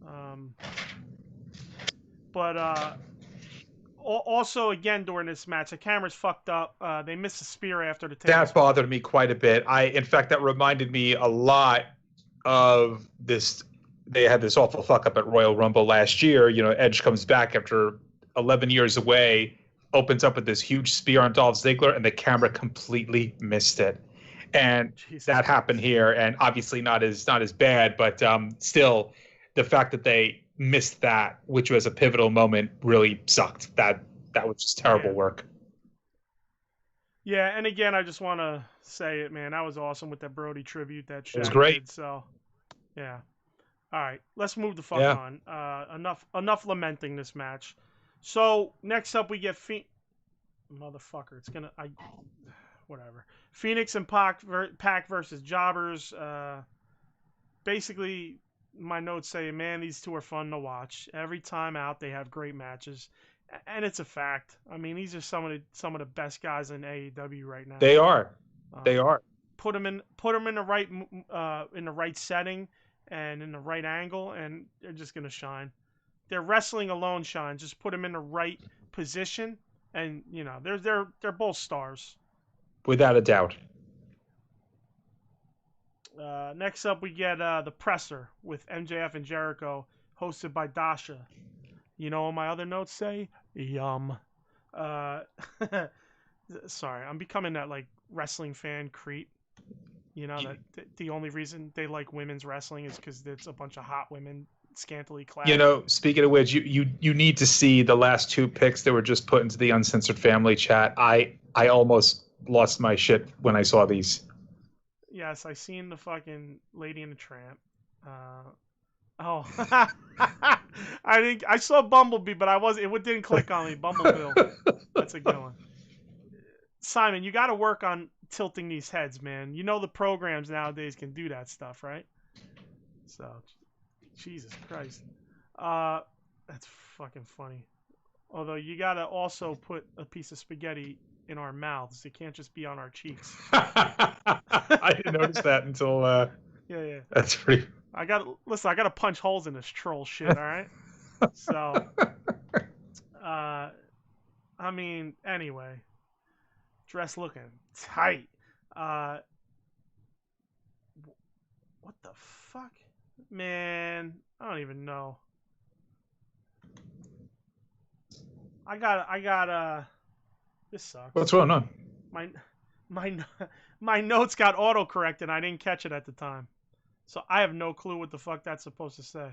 Yeah. But also, again, during this match, the camera's fucked up. They missed a spear after the tape. That bothered me quite a bit. In fact, that reminded me a lot of this. They had this awful fuck up at Royal Rumble last year. Edge comes back after 11 years away, opens up with this huge spear on Dolph Ziggler, and the camera completely missed it. And that happened here, and obviously not as bad, but still, the fact that they missed that, which was a pivotal moment, really sucked. That was just terrible work. Yeah, and again, I just want to say it, man. That was awesome with that Brodie tribute that Shaq It was great. did, so yeah. All right, let's move the fuck on. Enough lamenting this match. So next up, we get motherfucker. It's gonna whatever. Phoenix and Pac versus Jobbers. Basically, my notes say, man, these two are fun to watch. Every time out, they have great matches, and it's a fact. I mean, these are some of the best guys in AEW right now. They are. They are. Put them in the right setting and in the right angle, and they're just gonna shine. Their wrestling alone shines. Just put them in the right position, and they're both stars. Without a doubt. Next up, we get the Presser with MJF and Jericho, hosted by Dasha. You know what my other notes say? Yum. Sorry, I'm becoming that wrestling fan creep. That the only reason they like women's wrestling is because it's a bunch of hot women scantily clad. Speaking of which, you need to see the last two picks that were just put into the Uncensored family chat. I almost lost my shit when I saw these. Yes, I seen the fucking Lady and the Tramp. I think I saw Bumblebee, but it didn't click on me. Bumblebee. That's a good one. Simon, you got to work on tilting these heads, man. The programs nowadays can do that stuff, right? So, Jesus Christ. That's fucking funny. Although you gotta also put a piece of spaghetti in our mouths. It can't just be on our cheeks. I didn't notice that until. Yeah. That's pretty. I gotta punch holes in this troll shit. All right. So, I mean, anyway, dress looking tight. What the fuck, man? I don't even know. I got this sucks. What's going on? My notes got auto corrected. I didn't catch it at the time, so I have no clue what the fuck that's supposed to say.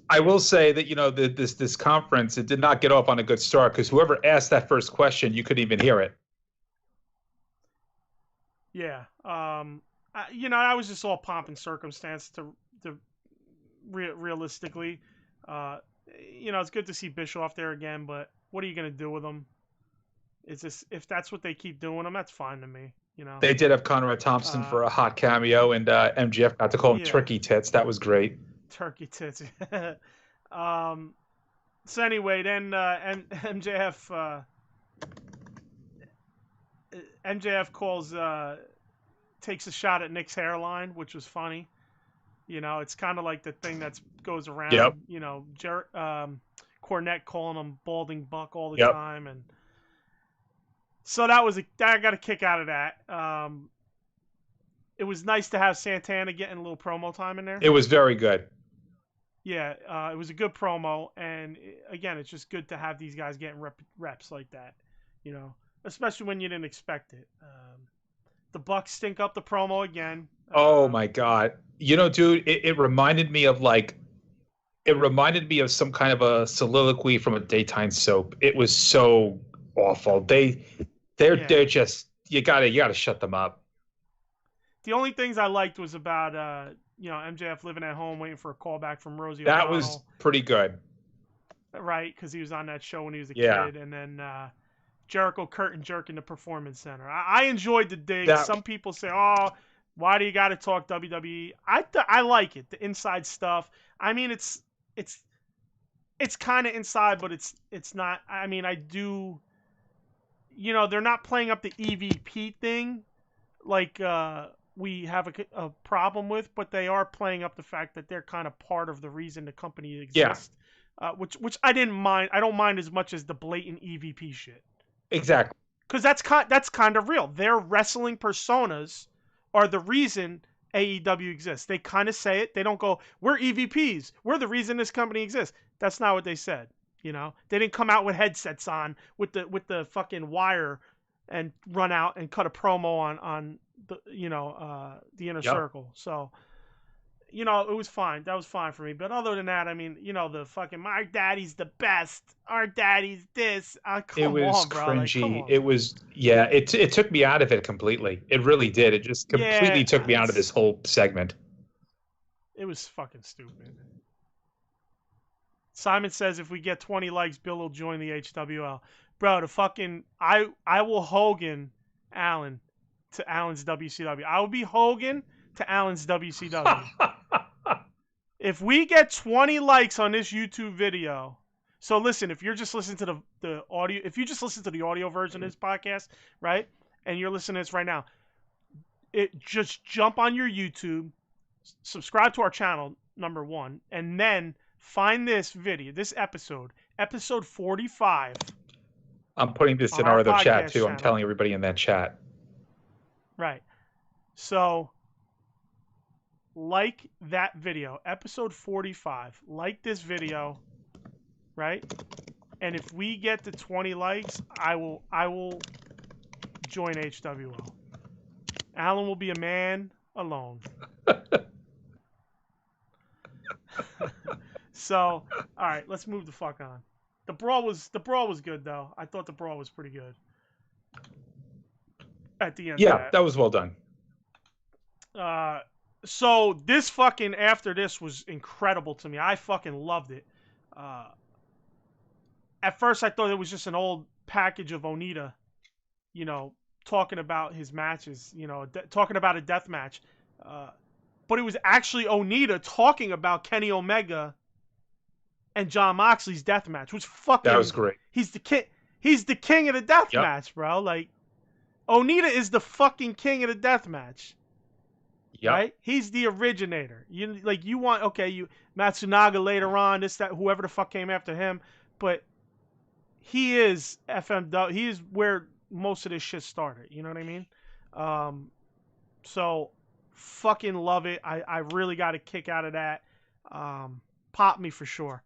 I will say that this conference, it did not get off on a good start because whoever asked that first question, you couldn't even hear it. Yeah. I was just all pomp and circumstance to realistically. It's good to see Bischoff there again, but what are you gonna do with him? It's just, if that's what they keep doing him, that's fine to me. They did have Conrad Thompson for a hot cameo, and MJF got to call him Turkey Tits. That was great. Turkey Tits. So anyway, then MJF calls, takes a shot at Nick's hairline, which was funny. It's kind of like the thing that goes around. Yep. Cornette calling him Balding Buck all the time, and so I got a kick out of that. It was nice to have Santana getting a little promo time in there. It was very good. Yeah, it was a good promo, and again, it's just good to have these guys getting reps like that, especially when you didn't expect it. The Bucks stink up the promo again. Oh my God. Dude, it reminded me of some kind of a soliloquy from a daytime soap. It was so awful. They're just, you gotta shut them up. The only things I liked was about MJF living at home waiting for a call back from Rosie That O'Donnell. was pretty good. Right, because he was on that show when he was a kid. And then Jericho curtain jerking the Performance Center. I enjoyed the dig. Some people say, oh, why do you got to talk WWE? I like it, the inside stuff. I mean, it's kind of inside, but it's not. I mean, I do. They're not playing up the EVP thing like we have a problem with, but they are playing up the fact that they're kind of part of the reason the company exists. Yeah. Which I didn't mind. I don't mind as much as the blatant EVP shit. Exactly. Because that's kind of real. Their wrestling personas are the reason AEW exists. They kind of say it. They don't go, we're EVPs. We're the reason this company exists. That's not what they said. They didn't come out with headsets on with the fucking wire and run out and cut a promo on the the inner circle. So it was fine. That was fine for me. But other than that, I mean, the fucking my daddy's the best. Our daddy's this. It was cringy. It was It took me out of it completely. It really did. It just completely took me out of this whole segment. It was fucking stupid. Simon says if we get 20 likes, Bill will join the HWL. Bro, I will Hogan Allen to Allen's WCW. I will be Hogan to Allen's WCW. If we get 20 likes on this YouTube video, so listen, if you're just listening to the audio, if you just listen to the audio version of this podcast, right, and you're listening to this right now, just jump on your YouTube, subscribe to our channel, number one, and then find this video, this episode 45. I'm putting this in our other chat too. I'm telling everybody in that chat. Right. So, like that video, episode 45. Like this video, right? And if we get to 20 likes, I will join HWL. Alan will be a man alone. So, all right, let's move the fuck on. The brawl was good though. I thought the brawl was pretty good. At the end. Yeah, that was well done. So this fucking after this was incredible to me. I fucking loved it. At first I thought it was just an old package of Onita, talking about his matches, talking about a death match. But it was actually Onita talking about Kenny Omega and Jon Moxley's death match was fucking. That was great. He's the king. He's the king of the death match, bro. Like, Onita is the fucking king of the death match. Yep. Right? He's the originator. You want Matsunaga later on, this, that, whoever the fuck came after him, but he is FMW. He is where most of this shit started. You know what I mean? So fucking love it. I really got a kick out of that. Pop me for sure.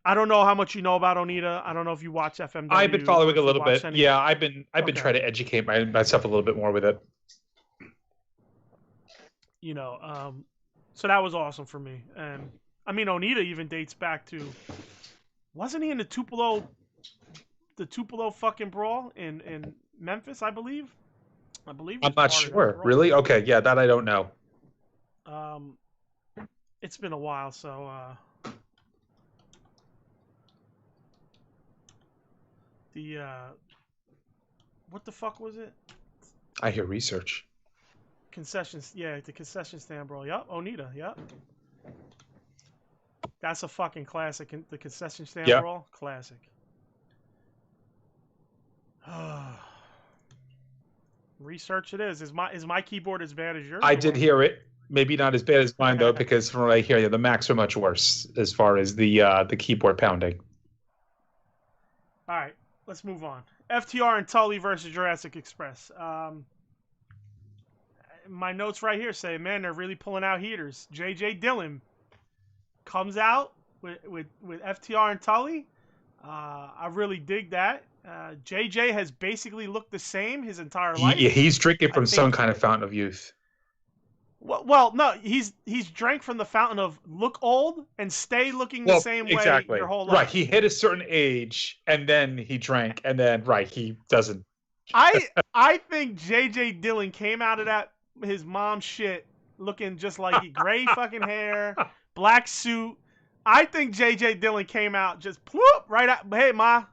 I don't know how much you know about Onita. I don't know if you watch FMW. I've been following a little bit. Yeah, I've been Okay. trying to educate myself a little bit more with it. So that was awesome for me. And I mean, Onita even dates back to, wasn't he in the Tupelo fucking brawl in Memphis, I believe? I'm not sure. Really? Okay, yeah, that I don't know. It's been a while, so what the fuck was it? I hear research. Concessions, yeah, the concession stand brawl. Yup, Onita, yup. That's a fucking classic. The concession stand brawl, classic. Research it is. Is my keyboard as bad as yours? I did hear it. Maybe not as bad as mine though, because from what I hear, the Macs are much worse as far as the keyboard pounding. All right, let's move on. FTR and Tully versus Jurassic Express. My notes right here say, man, they're really pulling out heaters. JJ Dillon comes out with FTR and Tully. I really dig that. JJ has basically looked the same his entire life. Yeah, he's drinking from some kind of fountain of youth. Well, no, he's drank from the fountain of look old and stay looking the same way your whole life. Right, he hit a certain age and then he drank and then he doesn't. I think JJ Dillon came out of his mom's shit looking just like gray fucking hair, black suit. I think JJ Dillon came out just ploop right out. Hey, Ma.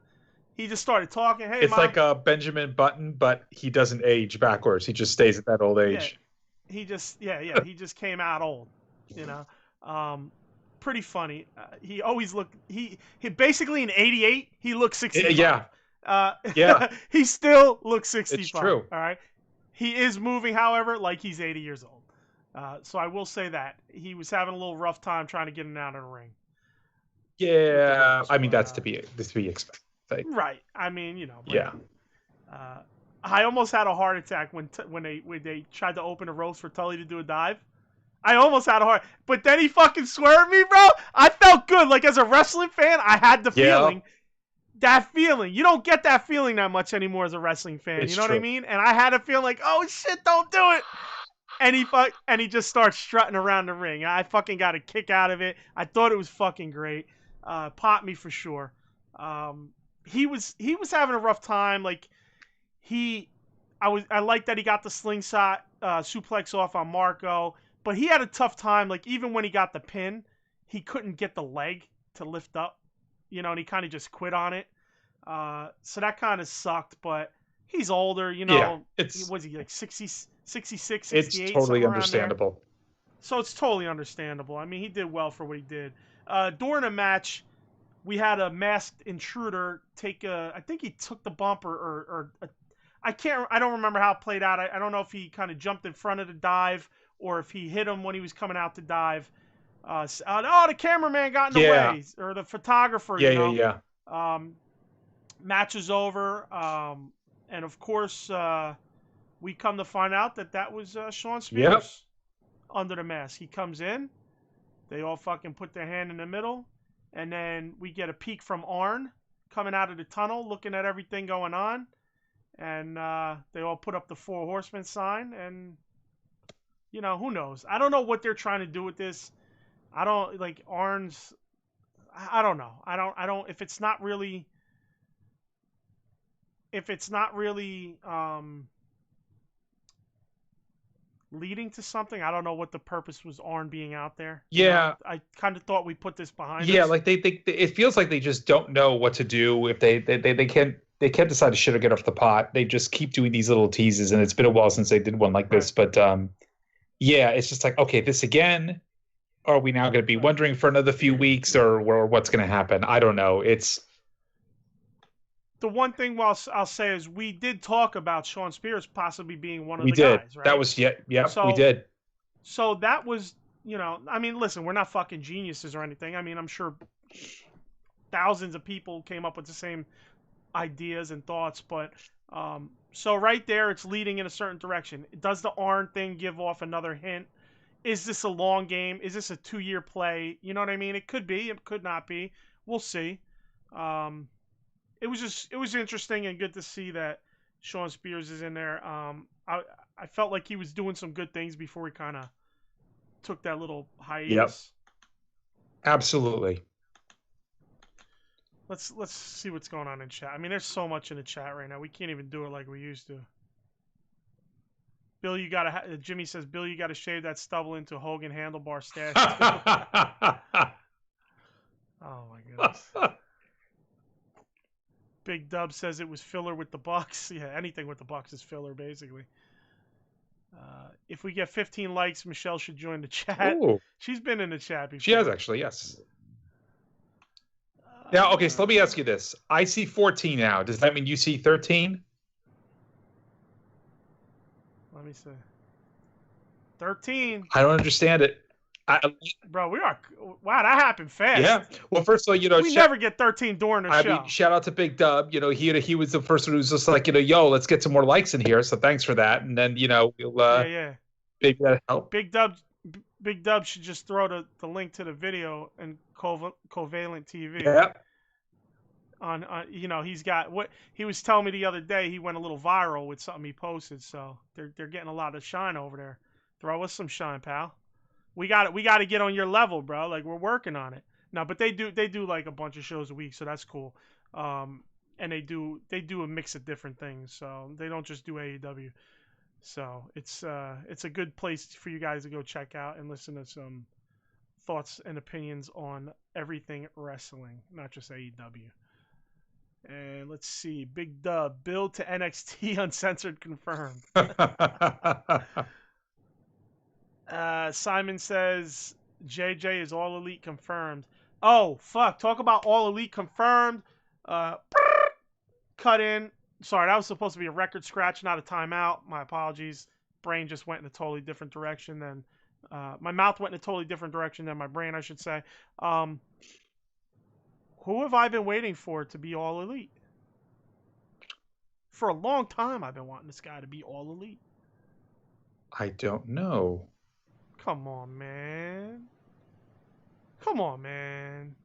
He just started talking. Hey, it's Ma. like a Benjamin Button, but he doesn't age backwards. He just stays at that old age. Yeah. He just came out old, pretty funny. He always looked, he basically in 88, he looked 65. Yeah. He still looks 65. It's true. All right. He is moving, however, like he's 80 years old. So I will say that he was having a little rough time trying to get him out of the ring. Yeah. I mean, that's to be expected. Right. I mean, Yeah. I almost had a heart attack when they tried to open a ropes for Tully to do a dive. I almost had a heart, but then he fucking swerved me, bro. I felt good. Like as a wrestling fan, I had the feeling. That feeling. You don't get that feeling that much anymore as a wrestling fan. You know what I mean? And I had a feeling like, oh shit, don't do it. And he just starts strutting around the ring. I fucking got a kick out of it. I thought it was fucking great. Popped me for sure. He was having a rough time. Like I like that he got the slingshot suplex off on Marco, but he had a tough time. Like even when he got the pin, he couldn't get the leg to lift up, and he kind of just quit on it. So that kind of sucked, but he's older, was he like 66, 68? It's totally understandable. So it's totally understandable. I mean, he did well for what he did. During a match, we had a masked intruder I think he took the bump or I don't remember how it played out. I don't know if he kind of jumped in front of the dive or if he hit him when he was coming out to dive. The cameraman got in the way, or the photographer. Yeah. Match is over, and of course, we come to find out that was Shawn Spears under the mask. He comes in, they all fucking put their hand in the middle, and then we get a peek from Arn coming out of the tunnel, looking at everything going on, and they all put up the 4 Horsemen sign, and who knows? I don't know what they're trying to do with this. I don't like Arn's. I don't know. I don't. If it's not really leading to something, I don't know what the purpose was. Arn being out there. Yeah. I kind of thought we put this behind. Yeah, us. like they it feels like they just don't know what to do. If they can't decide to shit or get off the pot. They just keep doing these little teases, and it's been a while since they did one like this. But yeah, it's just like, okay, this again. are we now going to be wondering for another few weeks, or what's going to happen? I don't know. It's the one thing I'll say is we did talk about Shawn Spears possibly being one of we the did. guys, right? That was we So- did. So that was, I mean, listen, we're not fucking geniuses or anything. I mean, I'm sure thousands of people came up with the same ideas and thoughts, but so right there, it's leading in a certain direction. Does the Arn thing give off another hint? Is this a long game? Is this a 2-year play? You know what I mean? It could be. It could not be. We'll see. It was interesting and good to see that Shawn Spears is in there. I felt like he was doing some good things before he kind of took that little hiatus. Absolutely. Let's see what's going on in chat. I mean, there's so much in the chat right now. We can't even do it like we used to. Bill, Jimmy says, Bill, you gotta shave that stubble into Hogan handlebar stash. Oh my goodness. Big Dub says it was filler with the Bucks. Yeah, anything with the Bucks is filler, basically. If we get 15 likes, Michelle should join the chat. Ooh. She's been in the chat before. She has actually, yes. Now, okay, so let me ask you this. I see 14 now. Does that mean you see 13? Let me see. 13. I don't understand it. Bro, wow, that happened fast. Yeah. Well, first of all, we never get 13 during the show. I mean, shout out to Big Dub. He was the first one who was just like, yo, let's get some more likes in here. So thanks for that. And then, we'll maybe that'll help. Big Dub should just throw the link to the video and Covalent TV. Yeah. He's got what he was telling me the other day. He went a little viral with something he posted, so they're getting a lot of shine over there. Throw us some shine, pal. We got to get on your level, bro. Like, we're working on it. No, but they do like a bunch of shows a week, so that's cool. And they do a mix of different things, so they don't just do AEW. So it's a good place for you guys to go check out and listen to some thoughts and opinions on everything wrestling, not just AEW. And let's see, Big Dub, build to NXT Uncensored confirmed. Simon says JJ is All Elite confirmed. Oh, fuck. Talk about All Elite confirmed. Cut in. Sorry, that was supposed to be a record scratch, not a timeout. My apologies. Brain just went in a totally different direction than... my mouth went in a totally different direction than my brain, I should say. Who have I been waiting for to be All Elite? For a long time, I've been wanting this guy to be All Elite. I don't know. Come on, man. Come on, man.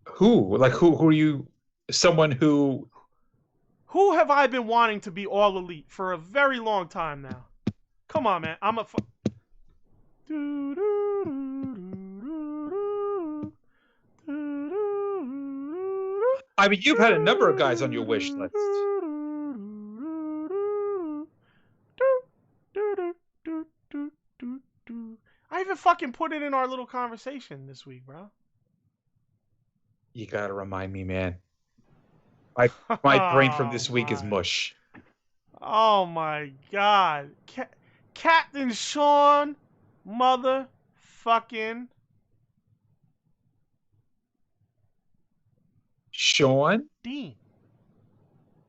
Who? Like, who are you? Someone who... Who have I been wanting to be All Elite for a very long time now? Come on, man. I'm a... I mean, you've had a number of guys on your wish list. I even fucking put it in our little conversation this week, bro. You gotta remind me, man. My brain from this week is mush. Oh my god. Captain Shawn motherfucking Shawn Dean.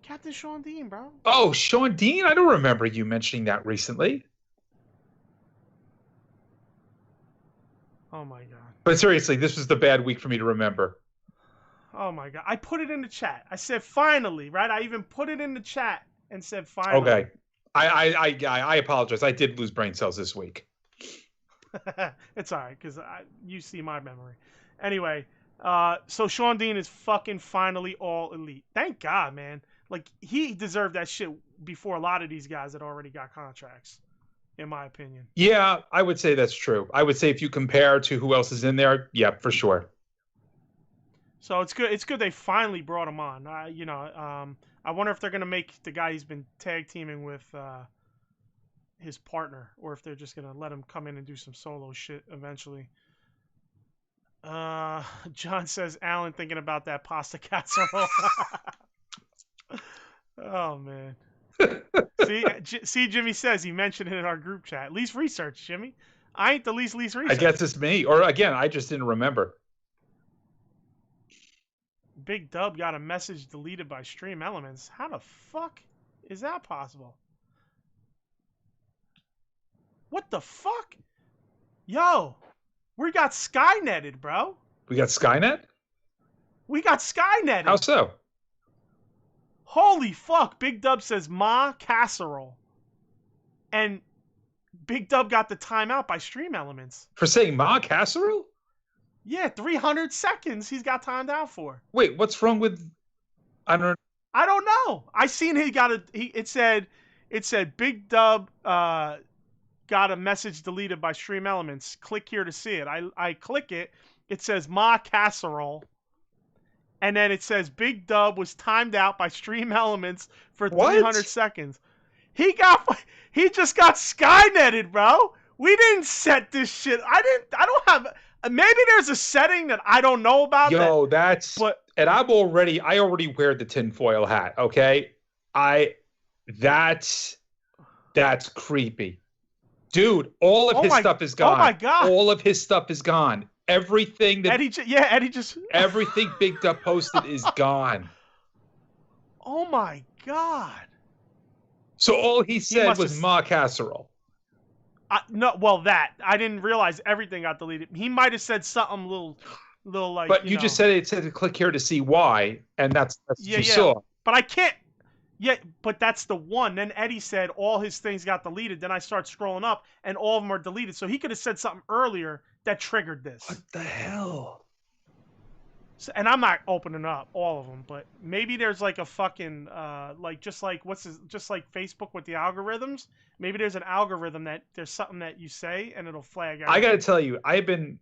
Captain Shawn Dean, bro. Oh, Shawn Dean? I don't remember you mentioning that recently. Oh my god. But seriously, this was the bad week for me to remember. Oh my god. I put it in the chat. I said finally, right? I even put it in the chat and said finally. Okay. I apologize. I did lose brain cells this week. It's all right, because you see my memory. Anyway, so Shawn Dean is fucking finally All Elite. Thank God, man. Like, he deserved that shit before a lot of these guys that already got contracts, in my opinion. Yeah, I would say that's true. I would say if you compare to who else is in there, yeah, for sure. So it's good. It's good they finally brought him on. I wonder if they're gonna make the guy he's been tag teaming with his partner, or if they're just gonna let him come in and do some solo shit eventually. John says, Alan thinking about that pasta casserole. Oh man. See, Jimmy says he mentioned it in our group chat. At least research, Jimmy. I ain't the least research. I guess it's me. Or again, I just didn't remember. Big Dub got a message deleted by Stream Elements. How the fuck is that possible? What the fuck? Yo, we got Skynetted, bro. We got Skynet? We got Skynetted. How so? Holy fuck. Big Dub says Ma Casserole. And Big Dub got the timeout by Stream Elements. For saying Ma Casserole? Yeah, 300 seconds he's got timed out for. Wait, what's wrong with... I don't know. I seen it said Big Dub got a message deleted by Stream Elements. Click here to see it. I click it. It says Ma Casserole. And then it says Big Dub was timed out by Stream Elements for 300 seconds. He just got Skynetted, bro. We didn't set this shit. I don't have... Maybe there's a setting that I don't know about. And I already wear the tinfoil hat, okay? That's creepy. Dude, all of his stuff is gone. Oh my God. All of his stuff is gone. Everything that Eddie just everything Big Dub posted is gone. Oh my God. So all he said was Ma Casserole. No, well, that I didn't realize everything got deleted. He might have said something little like. But you just said it said to click here to see why, and that's what you saw. But I can't. Yeah, but that's the one. Then Eddie said all his things got deleted. Then I start scrolling up, and all of them are deleted. So he could have said something earlier that triggered this. What the hell? So, and I'm not opening up all of them, but maybe there's like a fucking just like Facebook with the algorithms. Maybe there's an algorithm that there's something that you say and it'll flag out. I gotta tell you, I've been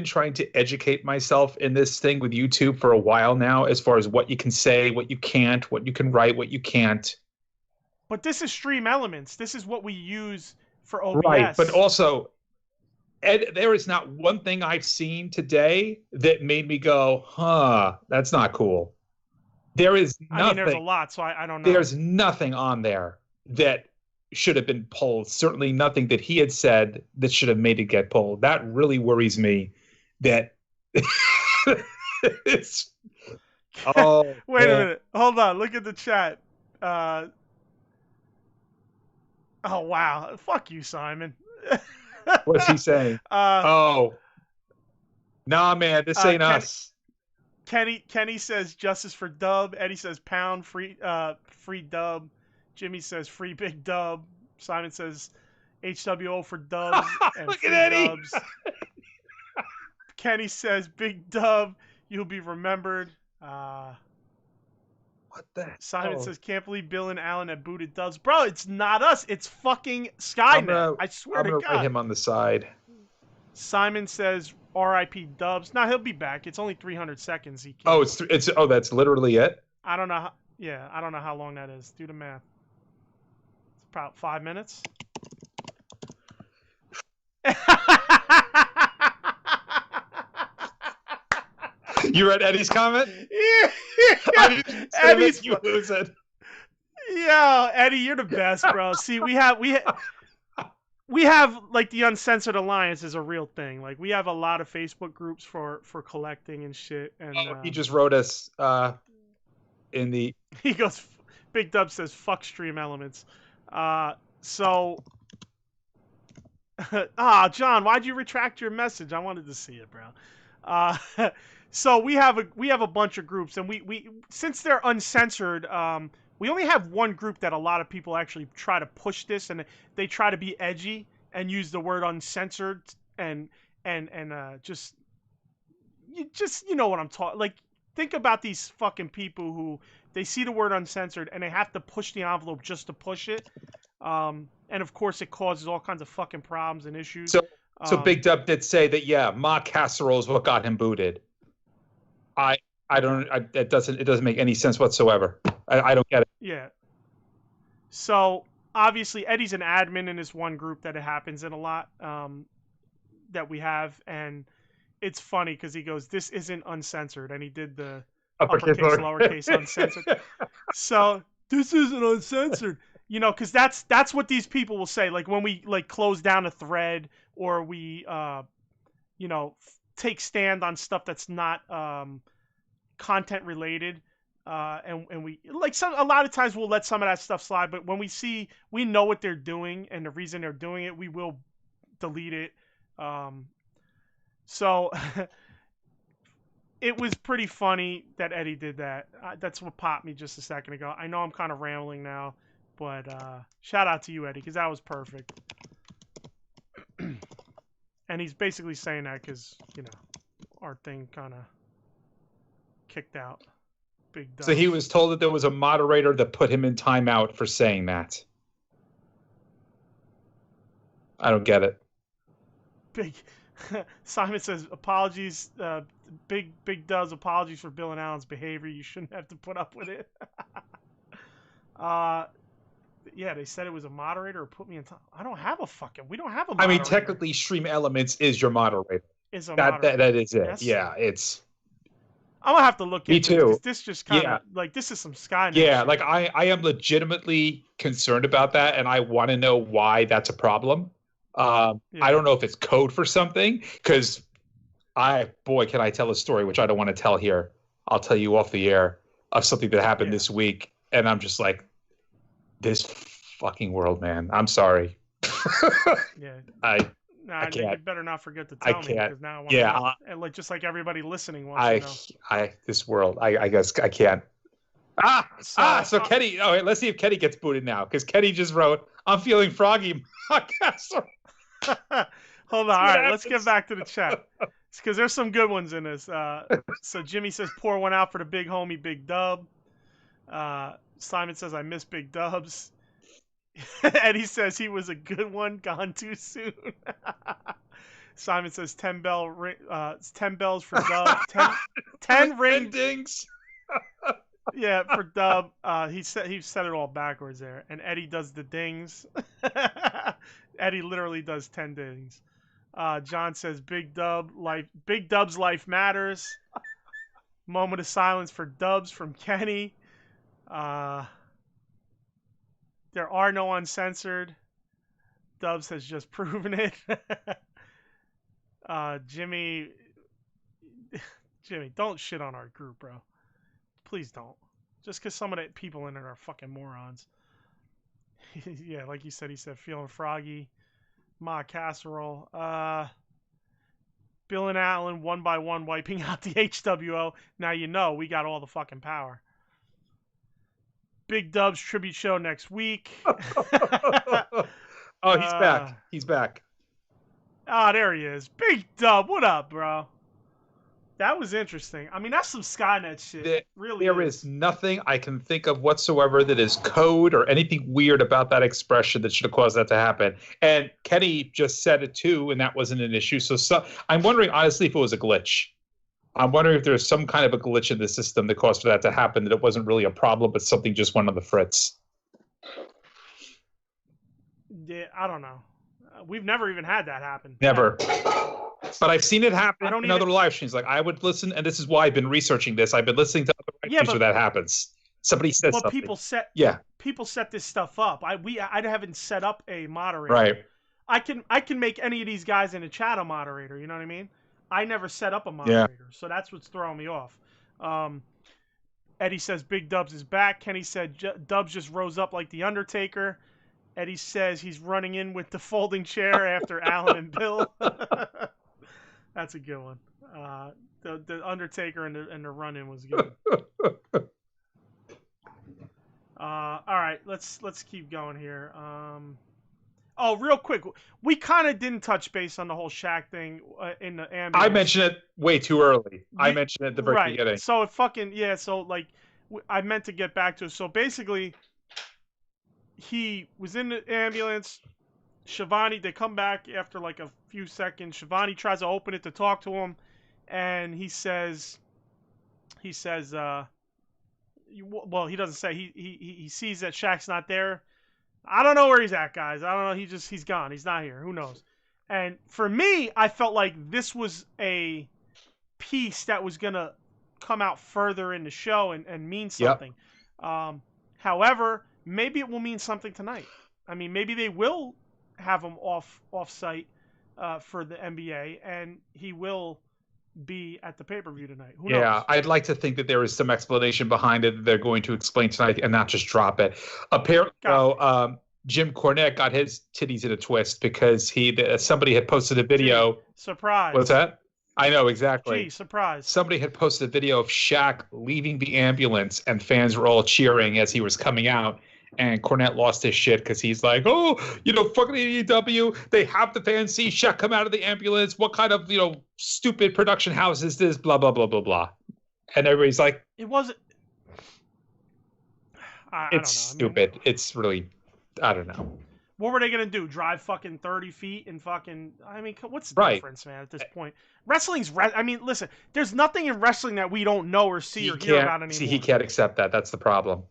trying to educate myself in this thing with YouTube for a while now, as far as what you can say, what you can't, what you can write, what you can't. But this is Stream Elements. This is what we use for OBS. Right, but also, Ed, there is not one thing I've seen today that made me go, huh, that's not cool. There is nothing. I mean, there's a lot, so I don't know. There's nothing on there that should have been pulled. Certainly nothing that he had said that should have made it get pulled. That really worries me that it's... Oh, wait a minute. Hold on. Look at the chat. Oh, wow. Fuck you, Simon. What's he saying? Nah, man, this ain't us. Kenny says justice for Dub. Eddie says pound free Dub. Jimmy says free Big Dub. Simon says HWO for Dubs and Look free at Eddie. Dubs. Kenny says Big Dub, you'll be remembered. What the? Simon says can't believe Bill and Alan had booted Dubs. Bro, it's not us. It's fucking Skynet. I swear to God. I'm gonna write him on the side. Simon says R.I.P. Dubs. No, he'll be back. It's only 300 seconds. He can't. That's literally it. I don't know. I don't know how long that is. Do the math. It's about 5 minutes. You read Eddie's comment? Yeah. Eddie's you lose it. Yo, Eddie, you're the best, bro. See, we have like the Uncensored Alliance is a real thing. Like we have a lot of Facebook groups for collecting and shit. And he just wrote us in the. He goes, Big Dub says, "Fuck Stream Elements." So, John, why'd you retract your message? I wanted to see it, bro. So we have a bunch of groups, and we since they're uncensored, we only have one group that a lot of people actually try to push this, and they try to be edgy and use the word uncensored and just you know what I'm talking. Like, think about these fucking people who they see the word uncensored and they have to push the envelope just to push it. And of course it causes all kinds of fucking problems and issues. So Big Dub did say that Ma Casserole is what got him booted. It doesn't make any sense whatsoever. I don't get it. Yeah. So obviously Eddie's an admin in this one group that it happens in a lot that we have, and it's funny because he goes, "This isn't uncensored," and he did the uppercase, lowercase uncensored. So this isn't uncensored, you know, because that's what these people will say. Like when we like close down a thread or we take stand on stuff that's not content related. And we a lot of times we'll let some of that stuff slide, but when we know what they're doing and the reason they're doing it, we will delete it. So it was pretty funny that Eddy did that. That's what popped me just a second ago. I know I'm kind of rambling now, but shout out to you, Eddy, because that was perfect. And he's basically saying that because our thing kind of kicked out. Big dumb. So he was told that there was a moderator that put him in timeout for saying that. I don't get it. Big Simon says apologies. Big Dubs apologies for Bill and Alan's behavior. You shouldn't have to put up with it. Yeah, they said it was a moderator or put me in time. I don't have a fucking. We don't have a moderator. I mean, technically, Stream Elements is your moderator. Is a moderator. That is it. Yes. Yeah, it's. I'm gonna have to look into it. Me too. This just kind of like this is some Skynet. Yeah, shit. like I am legitimately concerned about that, and I want to know why that's a problem. I don't know if it's code for something, because can I tell a story, which I don't want to tell here. I'll tell you off the air, of something that happened this week, and I'm just like, this fucking world, man. I'm sorry. Yeah. I can't. You better not forget to tell me, because now I want to know. And just like everybody listening wants to know. This world, I guess I can't. So Kenny. Oh, wait, let's see if Kenny gets booted now, because Kenny just wrote, "I'm feeling froggy." Hold on. All right, let's get back to the chat. It's because there's some good ones in this. So Jimmy says, pour one out for the big homie, Big Dub. Simon says, I miss Big Dubs. Eddy says he was a good one, gone too soon. Simon says 10 bells for Dub. 10 ring dings. Yeah, for Dub. He said it all backwards there. And Eddy does the dings. Eddy literally does 10 dings. John says Big Dub's life matters. Moment of silence for Dubs from Kenny. There are no uncensored. Dubs has just proven it. Jimmy, don't shit on our group, bro. Please don't. Just because some of the people in it are fucking morons. Yeah, like you said, he said feeling froggy. Ma casserole. Bill and Alan one by one wiping out the HWO. Now we got all the fucking power. Big Dub's tribute show next week. Oh, he's back. He's back. Oh, there he is. Big Dub, what up, bro? That was interesting. I mean, that's some Skynet shit. There is nothing I can think of whatsoever that is code or anything weird about that expression that should have caused that to happen. And Kenny just said it too, and that wasn't an issue. So I'm wondering, honestly, if it was a glitch. I'm wondering if there's some kind of a glitch in the system that caused for that to happen, that it wasn't really a problem, but something just went on the fritz. Yeah, I don't know. We've never even had that happen. Never. But I've seen it happen in other live streams. Like, I would listen, and this is why I've been researching this. I've been listening to other live streams where that happens. Somebody says something. But people set this stuff up. I haven't set up a moderator. Right. I can make any of these guys in the chat a moderator. You know what I mean? I never set up a moderator, so that's what's throwing me off. Eddy says Big Dubs is back. Kenny said Dubs just rose up like the Undertaker. Eddy says he's running in with the folding chair after Alan and Bill. That's a good one. The Undertaker and the run-in was good. All right, let's keep going here. Oh, real quick, we kind of didn't touch base on the whole Shaq thing in the ambulance. I mentioned it way too early. I mentioned it at the very beginning. So I meant to get back to it. So basically, he was in the ambulance. Shivani, they come back after like a few seconds. Shivani tries to open it to talk to him, and he says, well, he doesn't say. He sees that Shaq's not there. I don't know where he's at, guys. I don't know. He's gone. He's not here. Who knows? And for me, I felt like this was a piece that was gonna come out further in the show and mean something. Yep. However, maybe it will mean something tonight. I mean, maybe they will have him off site for the NBA, and he will be at the pay-per-view tonight. Who Yeah, knows? I'd like to think that there is some explanation behind it that they're going to explain tonight and not just drop it. Apparently, though, Jim Cornette got his titties in a twist because somebody had posted a video. Gee, surprise. What's that? I know, exactly. Gee, surprise. Somebody had posted a video of Shaq leaving the ambulance, and fans were all cheering as he was coming out. And Cornette lost his shit because he's like, oh, fucking AEW, they have the fans see Shaq come out of the ambulance. What kind of, stupid production house is this? Blah, blah, blah, blah, blah. And everybody's like, it wasn't. I don't know. Stupid. It's really, I don't know. What were they going to do? Drive fucking 30 feet and fucking... I mean, what's the difference, man, at this point? Wrestling's... I mean, listen, there's nothing in wrestling that we don't know or see or hear about anymore. See, he can't accept that. That's the problem.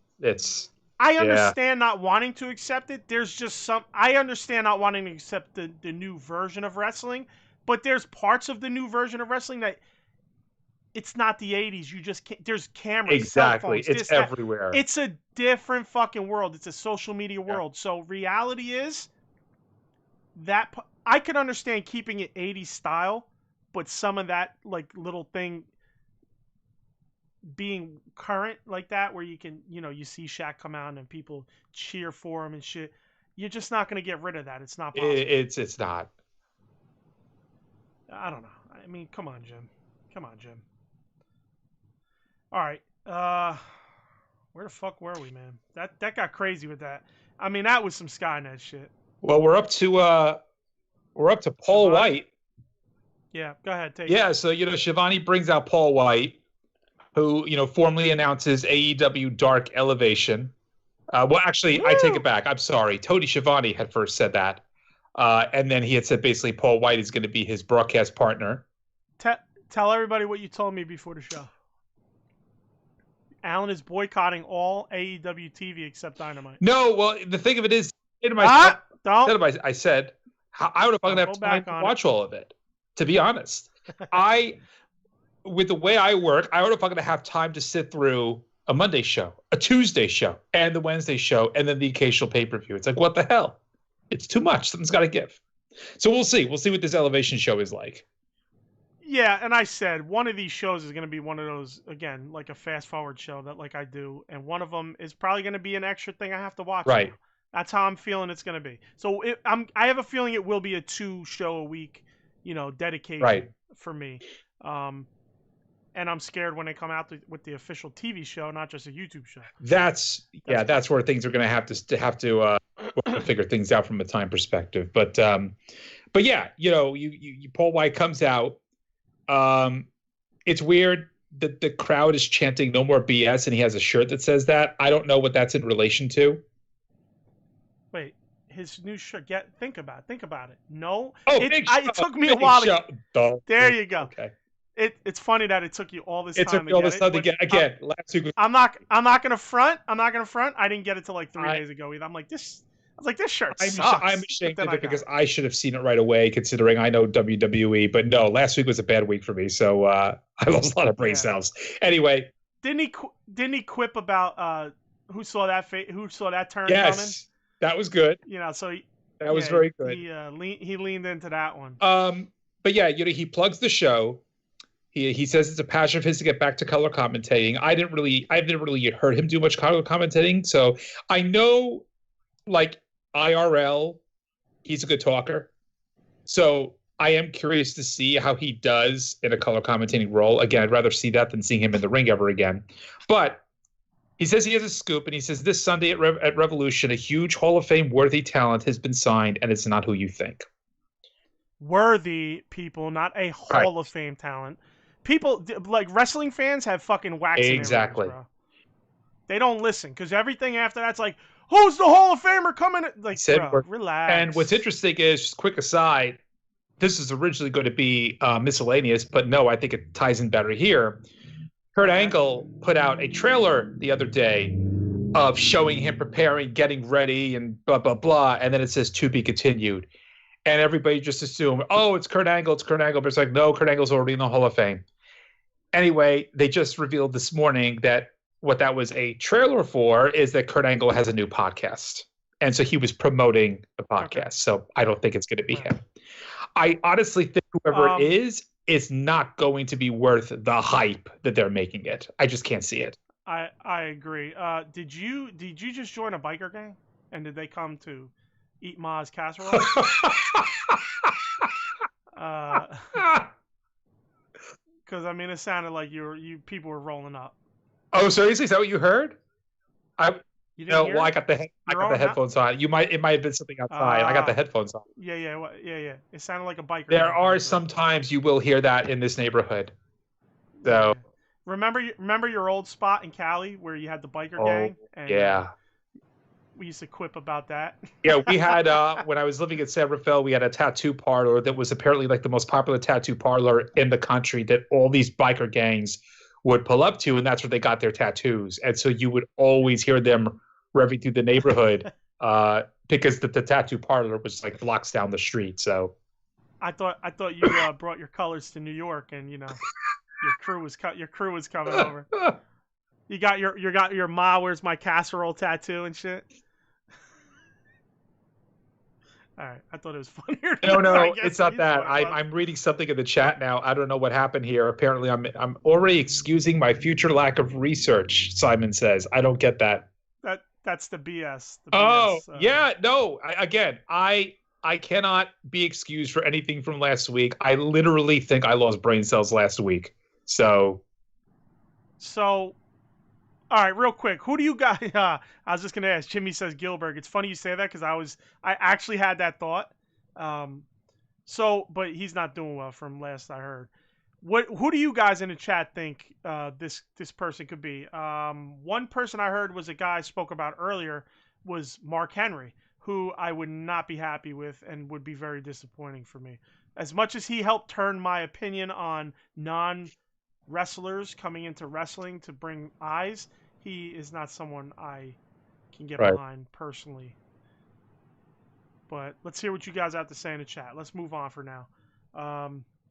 I understand not wanting to accept it. There's just some... I understand not wanting to accept the new version of wrestling, but there's parts of the new version of wrestling that... It's not the 80s. You just can't... There's cameras, exactly. Cell phones, it's everywhere. It's a different fucking world. It's a social media world. Yeah. So reality is that I could understand keeping it 80s style, but some of that like little thing being current like that, where you can, you see Shaq come out and people cheer for him and shit. You're just not going to get rid of that. It's not possible. It's not. I don't know. I mean, come on, Jim. All right. Where the fuck were we, man? That got crazy with that. I mean, that was some Skynet shit. Well, we're up to Paul White. Yeah, go ahead. Take it. So Shivani brings out Paul White, who formally announces AEW Dark Elevation. Well, actually, I take it back. I'm sorry. Tony Schiavone had first said that, and then he had said basically Paul White is going to be his broadcast partner. Tell everybody what you told me before the show. Alan is boycotting all AEW TV except Dynamite. No, well, the thing of it is, I said, I would have fucking have time to watch all of it. To be honest, with the way I work, I would have fucking have time to sit through a Monday show, a Tuesday show, and the Wednesday show, and then the occasional pay-per-view. It's like, what the hell? It's too much. Something's got to give. So we'll see. We'll see what this Elevation show is like. Yeah, and I said one of these shows is going to be one of those, again, like a fast-forward show that like I do, and one of them is probably going to be an extra thing I have to watch. Right. Now. That's how I'm feeling it's going to be. So I have a feeling it will be a 2-show-a-week, dedication for me. And I'm scared when they come out with the official TV show, not just a YouTube show. That's where things are going to have to figure things out from a time perspective. But yeah, you Paul White comes out. It's weird that the crowd is chanting "No more BS" and he has a shirt that says that. I don't know what that's in relation to. Wait, his new shirt. Think about it. No, it took me a while. There you go. Okay. It's funny that it took you all this time. It took me all this time to get. Again, last week. I'm not gonna front. I didn't get it till like 3 days ago either. I'm like this. I was like, this shirt sucks. I'm ashamed of it because I should have seen it right away, considering I know WWE. But no, last week was a bad week for me, so I lost a lot of brain cells. Anyway, didn't he quip about who saw that turn coming? Yes, that was good. So that was very good. He leaned into that one. But yeah, he plugs the show. He says it's a passion of his to get back to color commentating. I didn't really heard him do much color commentating, so I know, like, IRL, he's a good talker. So I am curious to see how he does in a color commentating role. Again, I'd rather see that than seeing him in the ring ever again. But he says he has a scoop, and he says this Sunday at Revolution, a huge Hall of Fame worthy talent has been signed, and it's not who you think. Worthy people, not a Hall of Fame talent. People, like wrestling fans, have fucking wax in their ears, bro. They don't listen, because everything after that's like, who's the Hall of Famer coming? Like, bro, relax. And what's interesting is, just quick aside, this is originally going to be miscellaneous, but no, I think it ties in better here. Kurt Angle put out a trailer the other day of showing him preparing, getting ready, and blah, blah, blah. And then it says to be continued. And everybody just assumed, oh, it's Kurt Angle. But it's like, no, Kurt Angle's already in the Hall of Fame. Anyway, they just revealed this morning that what that was a trailer for is that Kurt Angle has a new podcast. And so he was promoting the podcast. Okay. So I don't think it's going to be him. I honestly think whoever it is not going to be worth the hype that they're making it. I just can't see it. I agree. Did you just join a biker gang? And did they come to eat Ma's casserole? Because I mean, it sounded like you people were rolling up. Oh, seriously? Is that what you heard? You didn't hear I got the headphones on. It might have been something outside. I got the headphones on. Yeah. It sounded like a biker. There are sometimes you will hear that in this neighborhood. So remember your old spot in Cali where you had the biker gang? And, yeah. We used to quip about that. Yeah, we had when I was living in San Rafael, we had a tattoo parlor that was apparently like the most popular tattoo parlor in the country that all these biker gangs would pull up to, and that's where they got their tattoos. And so you would always hear them revving through the neighborhood because the tattoo parlor was like blocks down the street. So I thought you brought your colors to New York, and your crew was coming over. You got your Ma Where's My Casserole tattoo and shit. All right, I thought it was funnier. No, it's not that. I'm reading something in the chat now. I don't know what happened here. Apparently, I'm already excusing my future lack of research. Simon says, I don't get that. That's the BS. Yeah, no. I cannot be excused for anything from last week. I literally think I lost brain cells last week. So. All right, real quick. Who do you guys? I was just gonna ask. Jimmy says Gilbert. It's funny you say that because I actually had that thought. But he's not doing well from last I heard. Who do you guys in the chat think this person could be? One person I heard was a guy I spoke about earlier was Mark Henry, who I would not be happy with and would be very disappointing for me. As much as he helped turn my opinion on non-wrestlers coming into wrestling to bring eyes, he is not someone I can get behind personally. But let's hear what you guys have to say in the chat. Let's move on for now.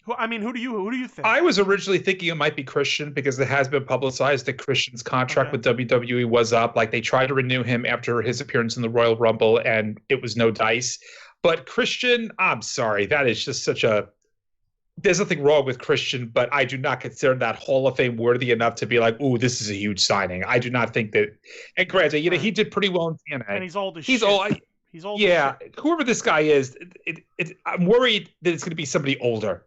Who do you think? I was originally thinking it might be Christian because it has been publicized that Christian's contract with WWE was up. Like they tried to renew him after his appearance in the Royal Rumble and it was no dice. But Christian, I'm sorry, that is just such a... There's nothing wrong with Christian, but I do not consider that Hall of Fame worthy enough to be like, ooh, this is a huge signing. I do not think that... And granted, he did pretty well in TNA. And he's old as shit. He's old yeah, whoever this guy is, I'm worried that it's going to be somebody older.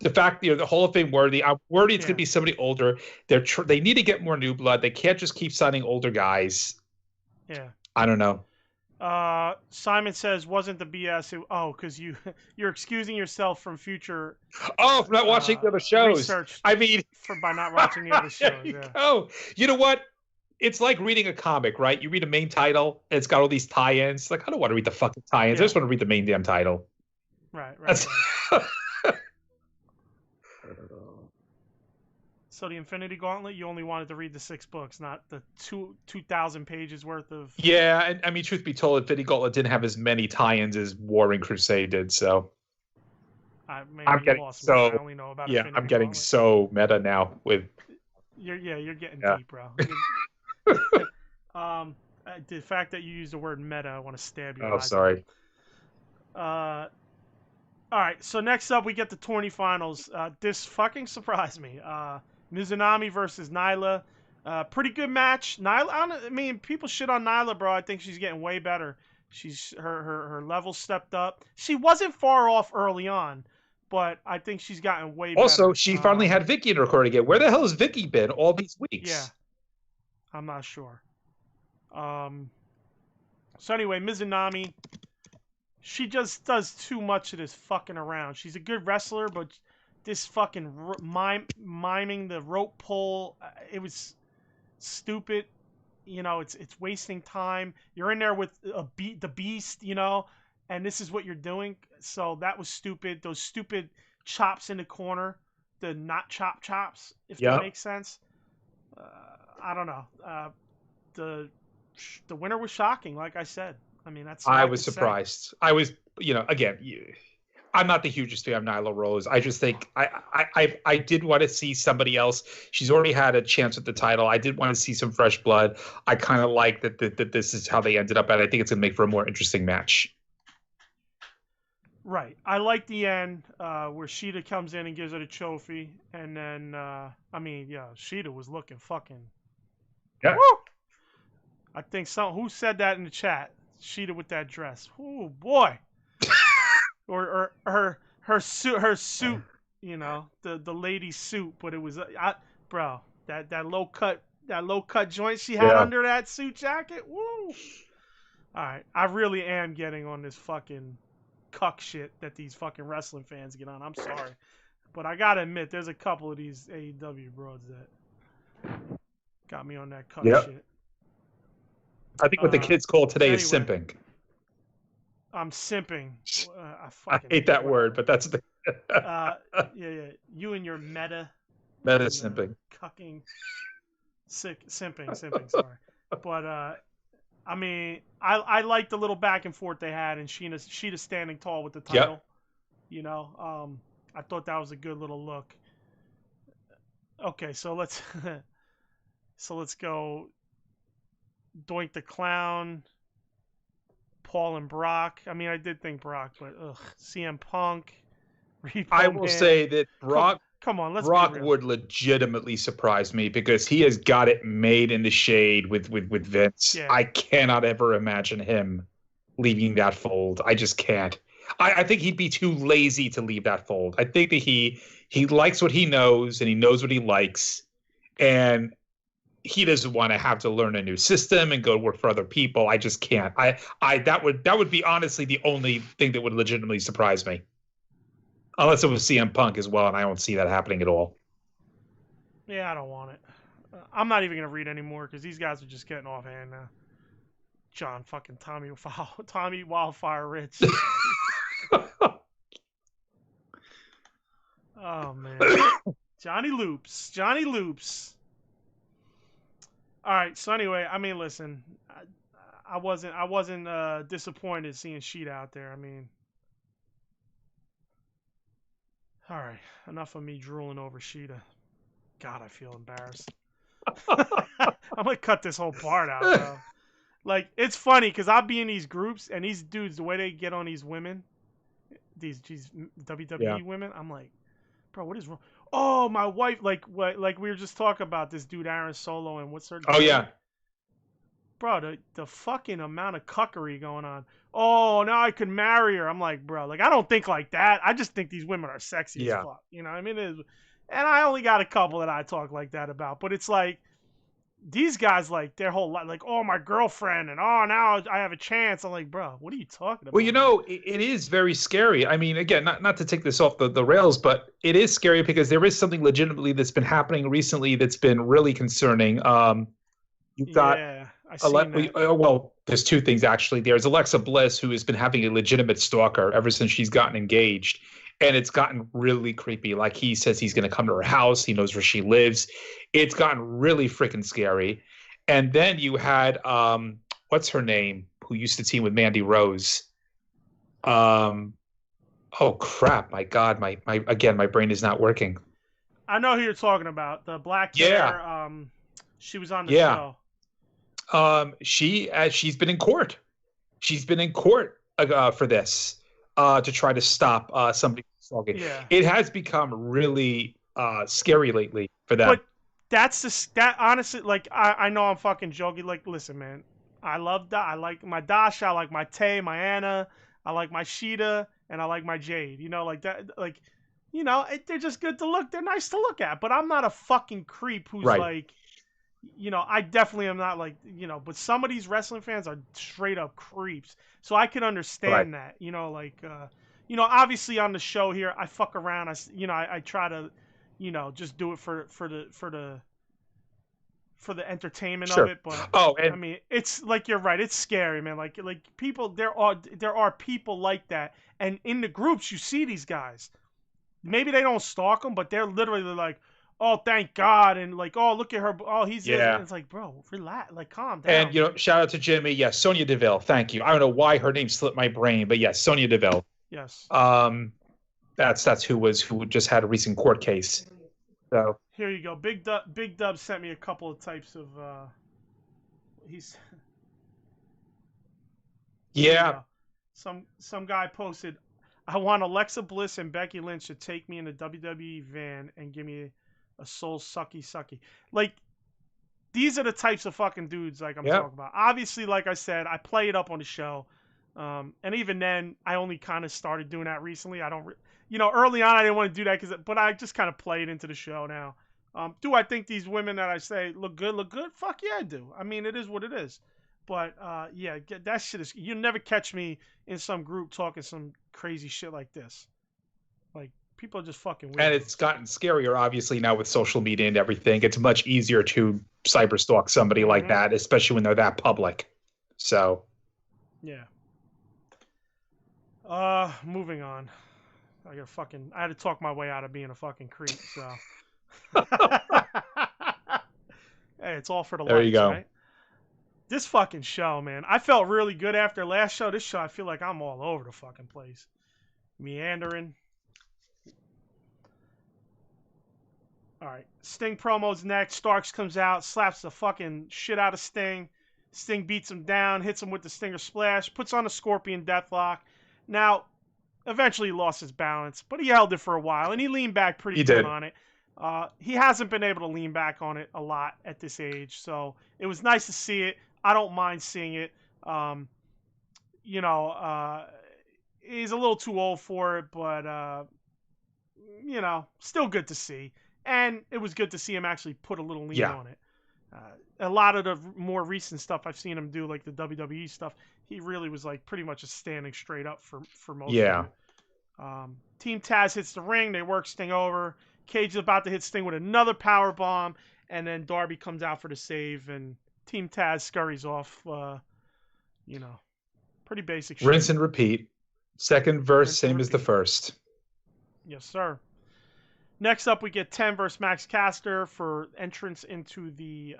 The fact, the Hall of Fame worthy, I'm worried it's going to be somebody older. They need to get more new blood. They can't just keep signing older guys. Yeah. I don't know. Simon says, wasn't the BS? Because you're excusing yourself from future. Oh, from not watching the other shows. Research. I mean, by not watching the other shows. You know what? It's like reading a comic, right? You read a main title, and it's got all these tie-ins. Like, I don't want to read the fucking tie-ins. I just want to read the main damn title. Right. So the Infinity Gauntlet, you only wanted to read the 6 books, not the 2,000 pages worth of... Yeah, and I mean, truth be told, Infinity Gauntlet didn't have as many tie-ins as Warring Crusade did, so... I'm getting so... I only know about Infinity I'm getting Gauntlet. So meta now with... You're getting deep, bro. The fact that you used the word meta, I want to stab you. Oh, sorry. All right, so next up we get the tourney finals. This fucking surprised me. Mizunami versus Nyla. Pretty good match. Nyla, I mean, people shit on Nyla, bro. I think she's getting way better. Her level stepped up. She wasn't far off early on, but I think she's gotten way better. Also, she finally had Vicky in her corner again. Where the hell has Vicky been all these weeks? Yeah, I'm not sure. So anyway, Mizunami, she just does too much of this fucking around. She's a good wrestler, but this fucking miming the rope pull, it was stupid. It's wasting time. You're in there with the beast, and this is what you're doing. So that was stupid. Those stupid chops in the corner, the not chops, if that makes sense. I don't know. The winner was shocking, like I said. I mean, that's. I was surprised. I was, again, I'm not the hugest fan of Nyla Rose. I just think I did want to see somebody else. She's already had a chance at the title. I did want to see some fresh blood. I kind of like that this is how they ended up, and I think it's going to make for a more interesting match. Right. I like the end where Shida comes in and gives her the trophy, and then Shida was looking fucking. Yeah. Woo! I think who said that in the chat? Shida with that dress. Oh boy. or her suit, you know, the lady suit, but it was bro, that low cut joint she had under that suit jacket. Woo! All right, I really am getting on this fucking cuck shit that these fucking wrestling fans get on. I'm sorry, but I gotta admit, there's a couple of these AEW bros that got me on that cuck shit. I think what the kids call today is simping. I'm simping. I hate that word, but that's the. Yeah. You and your meta simping. Cucking. Simping. Sorry, but I mean, I like the little back and forth they had, and Shida standing tall with the title. Yep. You know, I thought that was a good little look. Okay, so let's go. Doink the Clown, Paul and Brock. I mean, I did think Brock, but CM Punk. I will say that Brock. Come on, Brock would legitimately surprise me because he has got it made in the shade with Vince. Yeah. I cannot ever imagine him leaving that fold. I just can't. I think he'd be too lazy to leave that fold. I think that he likes what he knows and he knows what he likes, and he doesn't want to have to learn a new system and go work for other people. I just can't. That would be honestly the only thing that would legitimately surprise me. Unless it was CM Punk as well, and I don't see that happening at all. Yeah, I don't want it. I'm not even going to read anymore because these guys are just getting offhand now. John fucking Tommy Wildfire Rich. Oh, man. Johnny Loops. All right, so anyway, I mean, listen. I wasn't disappointed seeing Shida out there. I mean... All right, enough of me drooling over Shida. God, I feel embarrassed. I'm going to cut this whole part out, bro. Like, it's funny because I'll be in these groups and these dudes, the way they get on these women, these WWE women, I'm like, bro, what is wrong? Oh, my wife, like we were just talking about this dude, Aaron Solo, and what's her name? Oh, yeah. Bro, the fucking amount of cuckery going on. Oh, now I could marry her. I'm like, bro, like, I don't think like that. I just think these women are sexy as fuck. You know what I mean? And I only got a couple that I talk like that about. But it's like, these guys, like, their whole life, like, oh, my girlfriend, and oh, now I have a chance. I'm like, bro, what are you talking about? Well, you know, it is very scary. I mean, again, not to take this off the rails, but it is scary because there is something legitimately that's been happening recently that's been really concerning. You've got... Yeah. Well, there's two things, actually. There's Alexa Bliss, who has been having a legitimate stalker ever since she's gotten engaged. And it's gotten really creepy. Like, he says he's going to come to her house. He knows where she lives. It's gotten really freaking scary. And then you had, what's her name, who used to team with Mandy Rose? Oh, crap. My God. My brain is not working. I know who you're talking about. The black hair. She was on the show. She's been in court. She's been in court for this to try to stop somebody from stalking. Yeah. It has become really scary lately for them. But that honestly, like, I know I'm fucking joking. Like, listen, man, I love that. I like my Dasha, I like my Tay, my Anna, I like my Shida, and I like my Jade. You know, like that, like, you know, they're just good to look. They're nice to look at. But I'm not a fucking creep who's like. You know, I definitely am not like, you know, but some of these wrestling fans are straight up creeps. So I can understand that, you know, like, you know, obviously on the show here, I fuck around. I try to, you know, just do it for the entertainment of it. But I mean, it's like, you're right. It's scary, man. Like people, there are people like that. And in the groups, you see these guys, maybe they don't stalk them, but they're literally like, oh, thank God, and like, oh, look at her. Oh, he's It's like, bro, relax, like, calm down. And, you know, shout out to Jimmy. Yes, Sonya Deville. Thank you. I don't know why her name slipped my brain, but yes, Sonya Deville. Yes. That's who just had a recent court case. So here you go. Big Dub sent me a couple of types of. Yeah. Some guy posted, I want Alexa Bliss and Becky Lynch to take me in a WWE van and give me a soul sucky. Like, these are the types of fucking dudes like I'm talking about. Obviously, like I said, I play it up on the show. And even then, I only kind of started doing that recently. I don't, early on I didn't want to do that but I just kind of play it into the show now. Do I think these women that I say look good? Fuck yeah, I do. I mean, it is what it is. But yeah, that shit is. You never catch me in some group talking some crazy shit like this. Like, people are just fucking weird. And it's gotten scarier, obviously, now with social media and everything. It's much easier to cyberstalk somebody like that, especially when they're that public. So, yeah. Moving on. I had to talk my way out of being a fucking creep, so. Hey, it's all for the there you go. Right? This fucking show, man. I felt really good after last show. This show, I feel like I'm all over the fucking place. Meandering. All right. Sting promos next. Starks comes out, slaps the fucking shit out of Sting. Sting beats him down, hits him with the Stinger Splash, puts on a Scorpion Deathlock. Now, eventually he lost his balance, but he held it for a while, and he leaned back pretty good on it. He hasn't been able to lean back on it a lot at this age, so it was nice to see it. I don't mind seeing it. He's a little too old for it, but, still good to see. And it was good to see him actually put a little lean on it. A lot of the more recent stuff I've seen him do, like the WWE stuff, he really was like pretty much just standing straight up for most of it. Team Taz hits the ring. They work Sting over. Cage is about to hit Sting with another power bomb, and then Darby comes out for the save, and Team Taz scurries off. Pretty basic shit. Rinse and repeat. Second verse, same as the first. Yes, sir. Next up, we get 10 versus Max Caster for entrance into the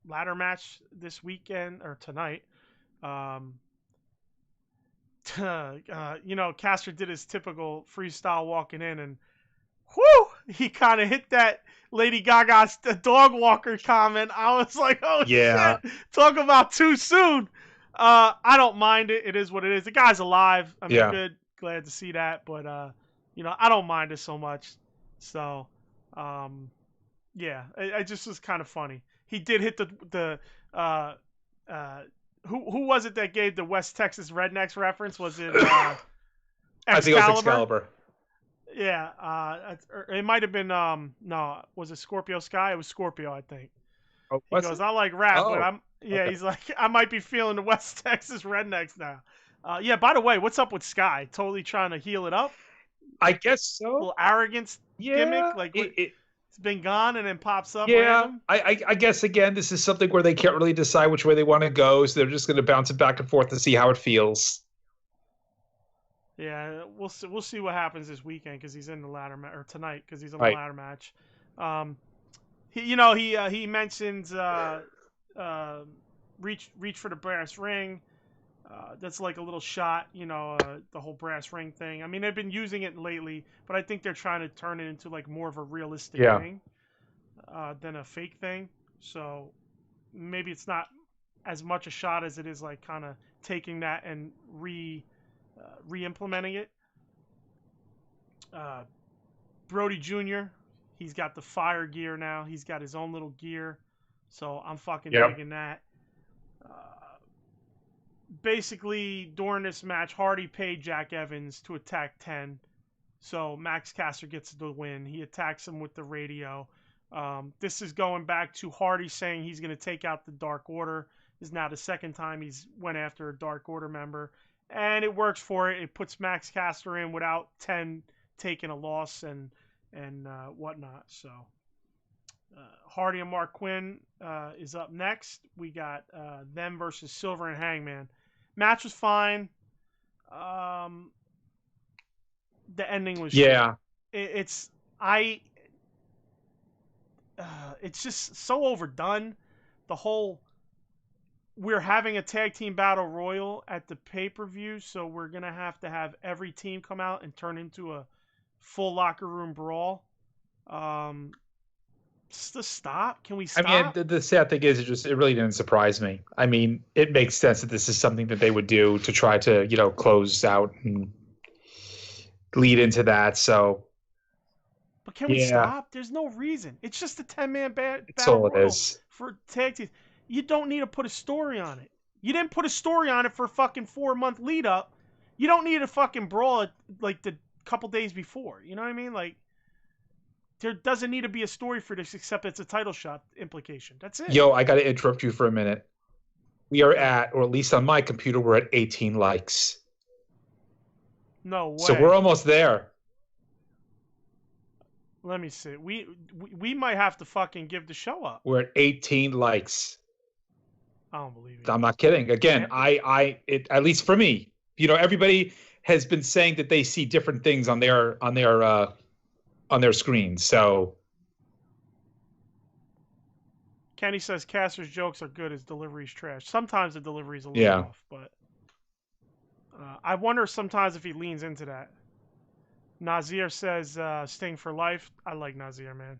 ladder match this weekend, or tonight. Caster did his typical freestyle walking in, and whoo, he kind of hit that Lady Gaga's dog walker comment. I was like, oh shit, talk about too soon. I don't mind it. It is what it is. The guy's alive. I'm good. Glad to see that, but I don't mind it so much. So, it just was kind of funny. He did hit the who was it that gave the West Texas Rednecks reference? Was it I think it was Excalibur. Yeah, it might have been no, was it Scorpio Sky? It was Scorpio, I think. Oh, he goes, I like rap, but he's like, I might be feeling the West Texas Rednecks now. By the way, what's up with Sky? Totally trying to heal it up? I guess so. A little arrogance gimmick, like it's been gone and then pops up. Yeah, I guess again, this is something where they can't really decide which way they want to go, so they're just going to bounce it back and forth to see how it feels. Yeah, we'll see what happens this weekend because he's in the ladder match, or tonight because he's in the ladder match. He mentions reach for the brass ring. That's like a little shot, the whole brass ring thing. I mean, they've been using it lately, but I think they're trying to turn it into like more of a realistic thing than a fake thing. So maybe it's not as much a shot as it is like kind of taking that and re-implementing it. Brodie Jr., he's got the fire gear now. He's got his own little gear. So I'm fucking digging that. Basically, during this match, Hardy paid Jack Evans to attack 10. So Max Caster gets the win. He attacks him with the radio. This is going back to Hardy saying he's going to take out the Dark Order. This is now the second time he's went after a Dark Order member. And it works for it. It puts Max Caster in without 10 taking a loss and whatnot. So Hardy and Mark Quinn is up next. We got them versus Silver and Hangman. Match was fine. The ending was shit. It's just so overdone. The whole we're having a tag team battle royal at the pay-per-view, so we're gonna have to have every team come out and turn into a full locker room brawl. Stop. Can we stop? I mean, the sad thing is, it really didn't surprise me. I mean, it makes sense that this is something that they would do to try to, close out and lead into that. So But can we stop? There's no reason. It's just a 10-man that's battle all it royal is. for tag teams. You don't need to put a story on it. You didn't put a story on it for a fucking 4-month lead up. You don't need a fucking brawl like the couple days before. You know what I mean? Like, there doesn't need to be a story for this except it's a title shot implication. That's it. Yo, I got to interrupt you for a minute. We are at, or at least on my computer, we're at 18 likes. No way. So we're almost there. Let me see. We might have to fucking give the show up. We're at 18 likes. I don't believe it. I'm not kidding. Again, at least for me, everybody has been saying that they see different things on their screens. So Kenny says Caster's jokes are good, his delivery's trash. Sometimes the delivery's a little off, but I wonder sometimes if he leans into that. Nazir says Sting for life. I like Nazir, man.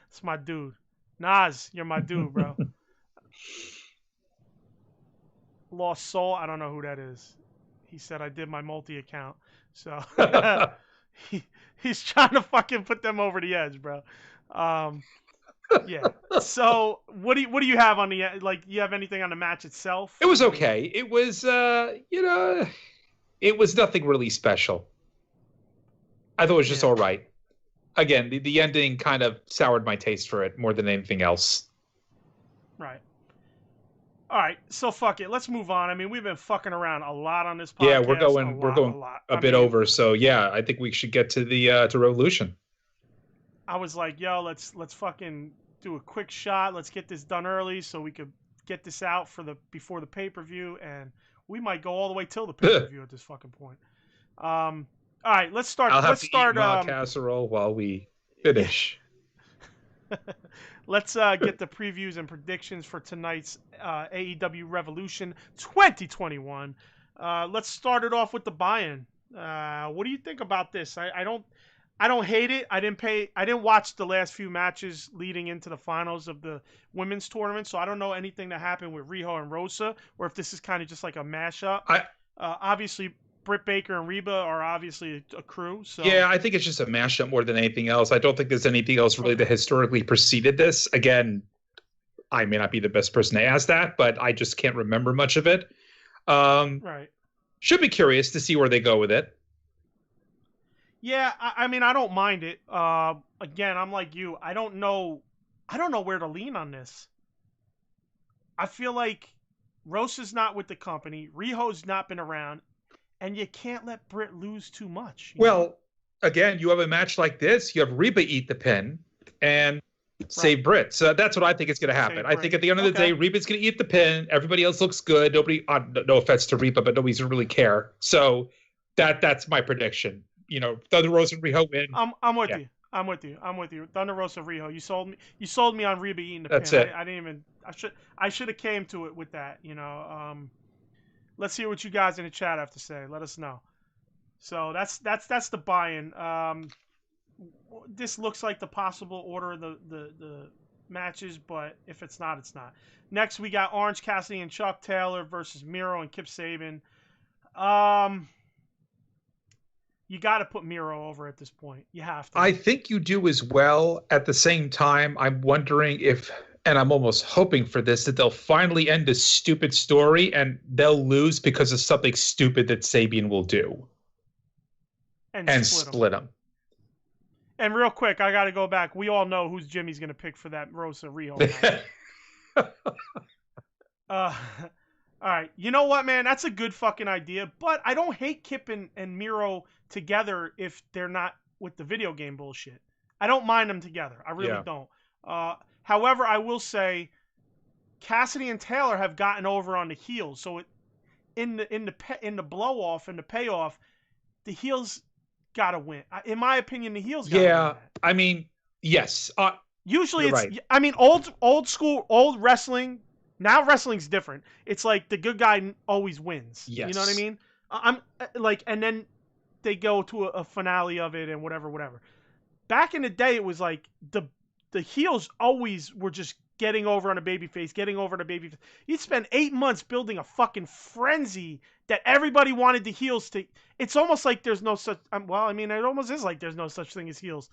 It's my dude. Naz, you're my dude, bro. Lost Soul, I don't know who that is. He said I did my multi-account. So he's trying to fucking put them over the edge, bro. Yeah. So what do you have on the, like, you have anything on the match itself? It was okay. It was it was nothing really special. I thought it was just all right. Again, the ending kind of soured my taste for it more than anything else. Right. All right, so fuck it. Let's move on. I mean, we've been fucking around a lot on this podcast. Yeah, we're going a bit over. So yeah, I think we should get to the to Revolution. I was like, yo, let's fucking do a quick shot. Let's get this done early so we could get this out before the pay-per-view, and we might go all the way till the pay-per-view at this fucking point. All right, let's start. I'll have to eat my casserole while we finish. Let's get the previews and predictions for tonight's AEW Revolution 2021. Let's start it off with the buy-in. What do you think about this? I don't hate it. I didn't watch the last few matches leading into the finals of the women's tournament, so I don't know anything that happened with Riho and Rosa, or if this is kind of just like a mashup. Obviously, Britt Baker and Reba are obviously a crew. So yeah, I think it's just a mashup more than anything else. I don't think there's anything else really that historically preceded this. Again, I may not be the best person to ask that, but I just can't remember much of it. Right. Should be curious to see where they go with it. Yeah, I mean, I don't mind it. Again, I'm like you. I don't know where to lean on this. I feel like Rosa's not with the company. Riho's not been around. And you can't let Britt lose too much. Well, again, you have a match like this. You have Reba eat the pin and save Britt. So that's what I think is going to happen. I think at the end of the day, Reba's going to eat the pin. Everybody else looks good. Nobody, no offense to Reba, but nobody's really care. So that's my prediction. Thunder Rosa and Riho win. I'm with you. I'm with you. Thunder Rosa, Riho. You sold me on Reba eating the pin. That's it. I didn't even. I should have came to it with that. Let's hear what you guys in the chat have to say. Let us know. So that's the buy-in. This looks like the possible order of the matches, but if it's not, it's not. Next, we got Orange Cassidy and Chuck Taylor versus Miro and Kip Sabian. You got to put Miro over at this point. You have to. I think you do as well. At the same time, I'm wondering if... And I'm almost hoping for this, that they'll finally end this stupid story and they'll lose because of something stupid that Sabian will do. And split them. And real quick, I got to go back. We all know who's Jimmy's going to pick for that Rosa Riho match. All right. You know what, man? That's a good fucking idea. But I don't hate Kip and Miro together if they're not with the video game bullshit. I don't mind them together. I really don't. However, I will say Cassidy and Taylor have gotten over on the heels. So in the blow off and the payoff, the heels got to win. In my opinion, the heels got to win. Yeah, I mean, yes. Usually it's right. I mean, old school, old wrestling. Now wrestling's different. It's like the good guy always wins. Yes. You know what I mean? I'm like, and then they go to a finale of it and whatever. Back in the day, it was like the heels always were just getting over on a babyface, getting over on a babyface. You'd spend 8 months building a fucking frenzy that everybody wanted the heels to. It's almost like there's no such. Well, I mean, it almost is like there's no such thing as heels,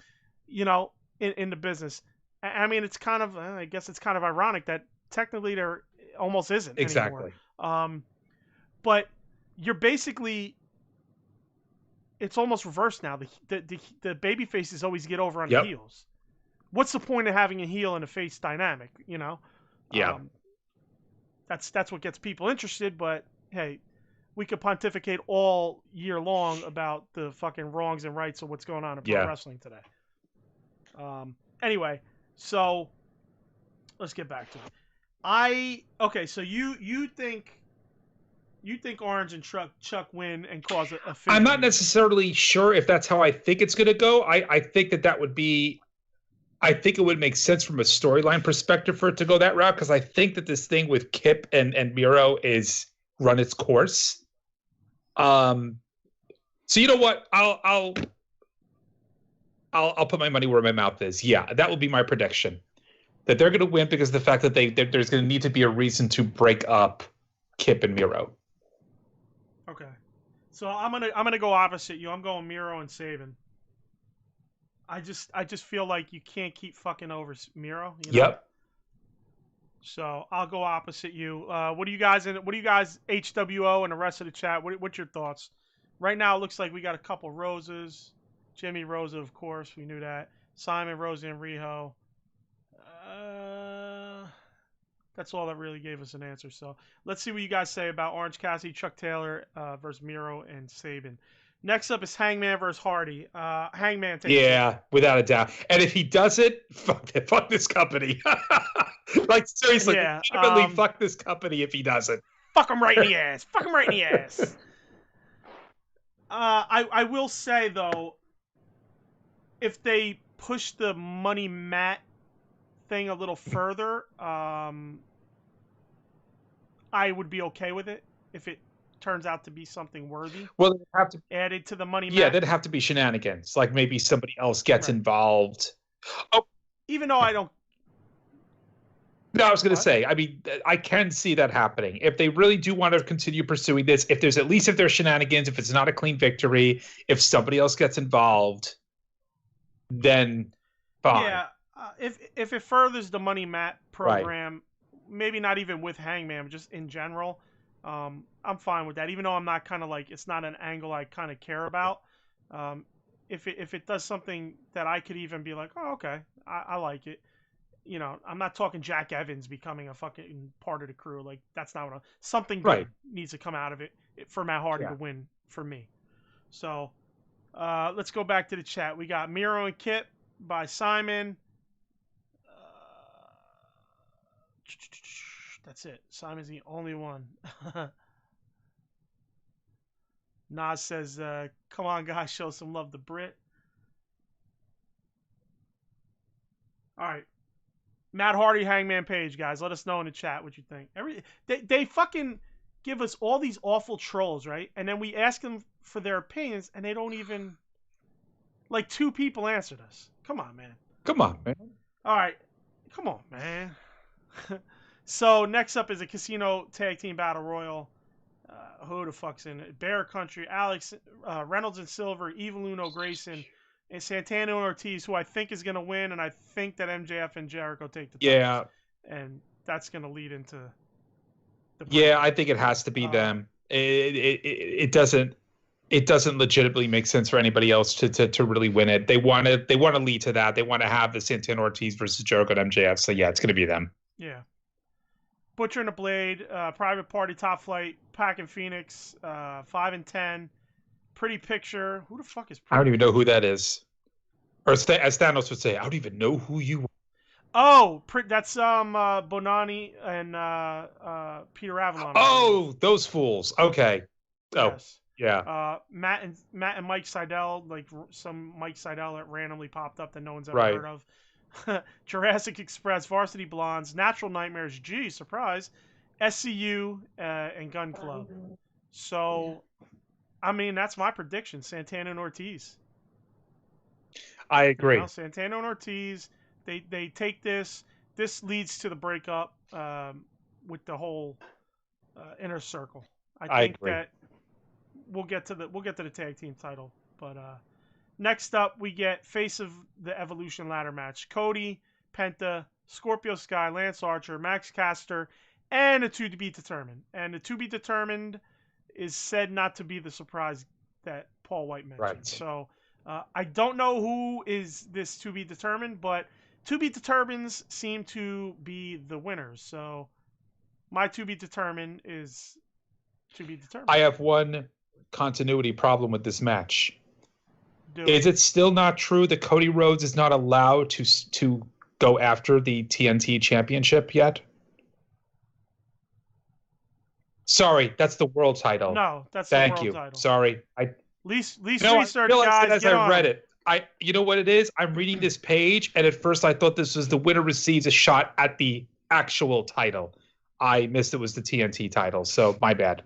in the business. I mean, it's kind of. I guess it's kind of ironic that technically there almost isn't Exactly. anymore. But you're basically. It's almost reversed now. The baby faces always get over on the heels. What's the point of having a heel and a face dynamic? Yeah. That's what gets people interested. But hey, we could pontificate all year long about the fucking wrongs and rights of what's going on in pro wrestling today. Anyway, so let's get back to it. So you think Orange and Chuck win and cause a finish? I'm not necessarily sure if that's how I think it's going to go. I think that would be. I think it would make sense from a storyline perspective for it to go that route, because I think that this thing with Kip and Miro is run its course. So you know what? I'll put my money where my mouth is. Yeah, that will be my prediction. That they're going to win because of the fact that there's going to need to be a reason to break up Kip and Miro. Okay, so I'm gonna go opposite you. I'm going Miro and Sabin. I just feel like you can't keep fucking over Miro. Yep. So I'll go opposite you. What do you guys HWO and the rest of the chat? What's your thoughts? Right now it looks like we got a couple Roses. Jimmy Rosa, of course, we knew that. Simon, Rosa, and Riho. That's all that really gave us an answer. So let's see what you guys say about Orange Cassidy, Chuck Taylor versus Miro and Sabin. Next up is Hangman versus Hardy. Hangman takes it. Without a doubt. And if he does it, fuck this company. Like, seriously, legitimately fuck this company if he doesn't. Fuck him right in the ass. Fuck him right in the ass. I will say, though, if they push the money mat thing a little further, I would be okay with it if it turns out to be something worthy. Well, they'd have to added to the money mat. Yeah, there'd have to be shenanigans. Like maybe somebody else gets involved. Oh, even though I don't. No, I was going to say, I mean, I can see that happening. If they really do want to continue pursuing this, if there's shenanigans, if it's not a clean victory, if somebody else gets involved, then fine. Yeah, if it furthers the money mat program, maybe not even with Hangman, but just in general, I'm fine with that. Even though I'm not kind of like, it's not an angle I kind of care about. If it does something that I could even be like, oh, okay, I like it. I'm not talking Jack Evans becoming a fucking part of the crew. Like, that's not what something good needs to come out of it for Matt Hardy to win for me. So, let's go back to the chat. We got Miro and Kip by Simon. That's it. Simon's the only one. Nas says, come on, guys, show some love to Brit. All right. Matt Hardy, Hangman Page, guys. Let us know in the chat what you think. They fucking give us all these awful trolls, right? And then we ask them for their opinions, and they don't even... Like, 2 people answered us. Come on, man. Come on, man. All right. Come on, man. So, next up is a Casino Tag Team Battle Royal. Who the fuck's in it? Bear Country, Alex, Reynolds and Silver, Evil Uno Grayson, and Santana and Ortiz, who I think is going to win, and I think that MJF and Jericho take the titles. Yeah. And that's going to lead into the Yeah, I think it has to be them. It doesn't legitimately make sense for anybody else to really win it. They want to lead to that. They want to have the Santana Ortiz versus Jericho and MJF. So yeah, it's going to be them. Yeah. Butcher and the Blade, Private Party, Top Flight, Pac and Phoenix, 5 and 10. Pretty Picture. Who the fuck is Pretty? I don't even know who that is. Or as Thanos would say, I don't even know who you are. Oh, that's Bonani and Peter Avalon. Oh, those fools. Okay. Oh, yes. Yeah. Matt and Mike Seidel, like some Mike Seidel that randomly popped up that no one's ever heard of. Jurassic Express, Varsity Blondes, Natural Nightmares, gee, surprise, SCU, and Gun Club. So, I mean, that's my prediction, Santana and Ortiz. I agree. Santana and Ortiz, They take this. This leads to the breakup with the whole inner circle. I think agree. that we'll get to the tag team title. But next up, we get face of the Evolution ladder match: Cody, Penta, Scorpio Sky, Lance Archer, Max Caster, and a to be determined. And the to be determined is said not to be the surprise that Paul White mentioned. Right. So I don't know who is this to be determined, but to be determineds seem to be the winners. So my to be determined is to be determined. I have one continuity problem with this match. Is it still not true that Cody Rhodes is not allowed to go after the TNT championship yet? Sorry, that's the world title. No, that's Thank the world you. title. Sorry. Least No, research, I realized guys. it as I read it. You know what it is? I'm reading this page, and at first I thought this was the winner receives a shot at the actual title. I missed it was the TNT title, so my bad.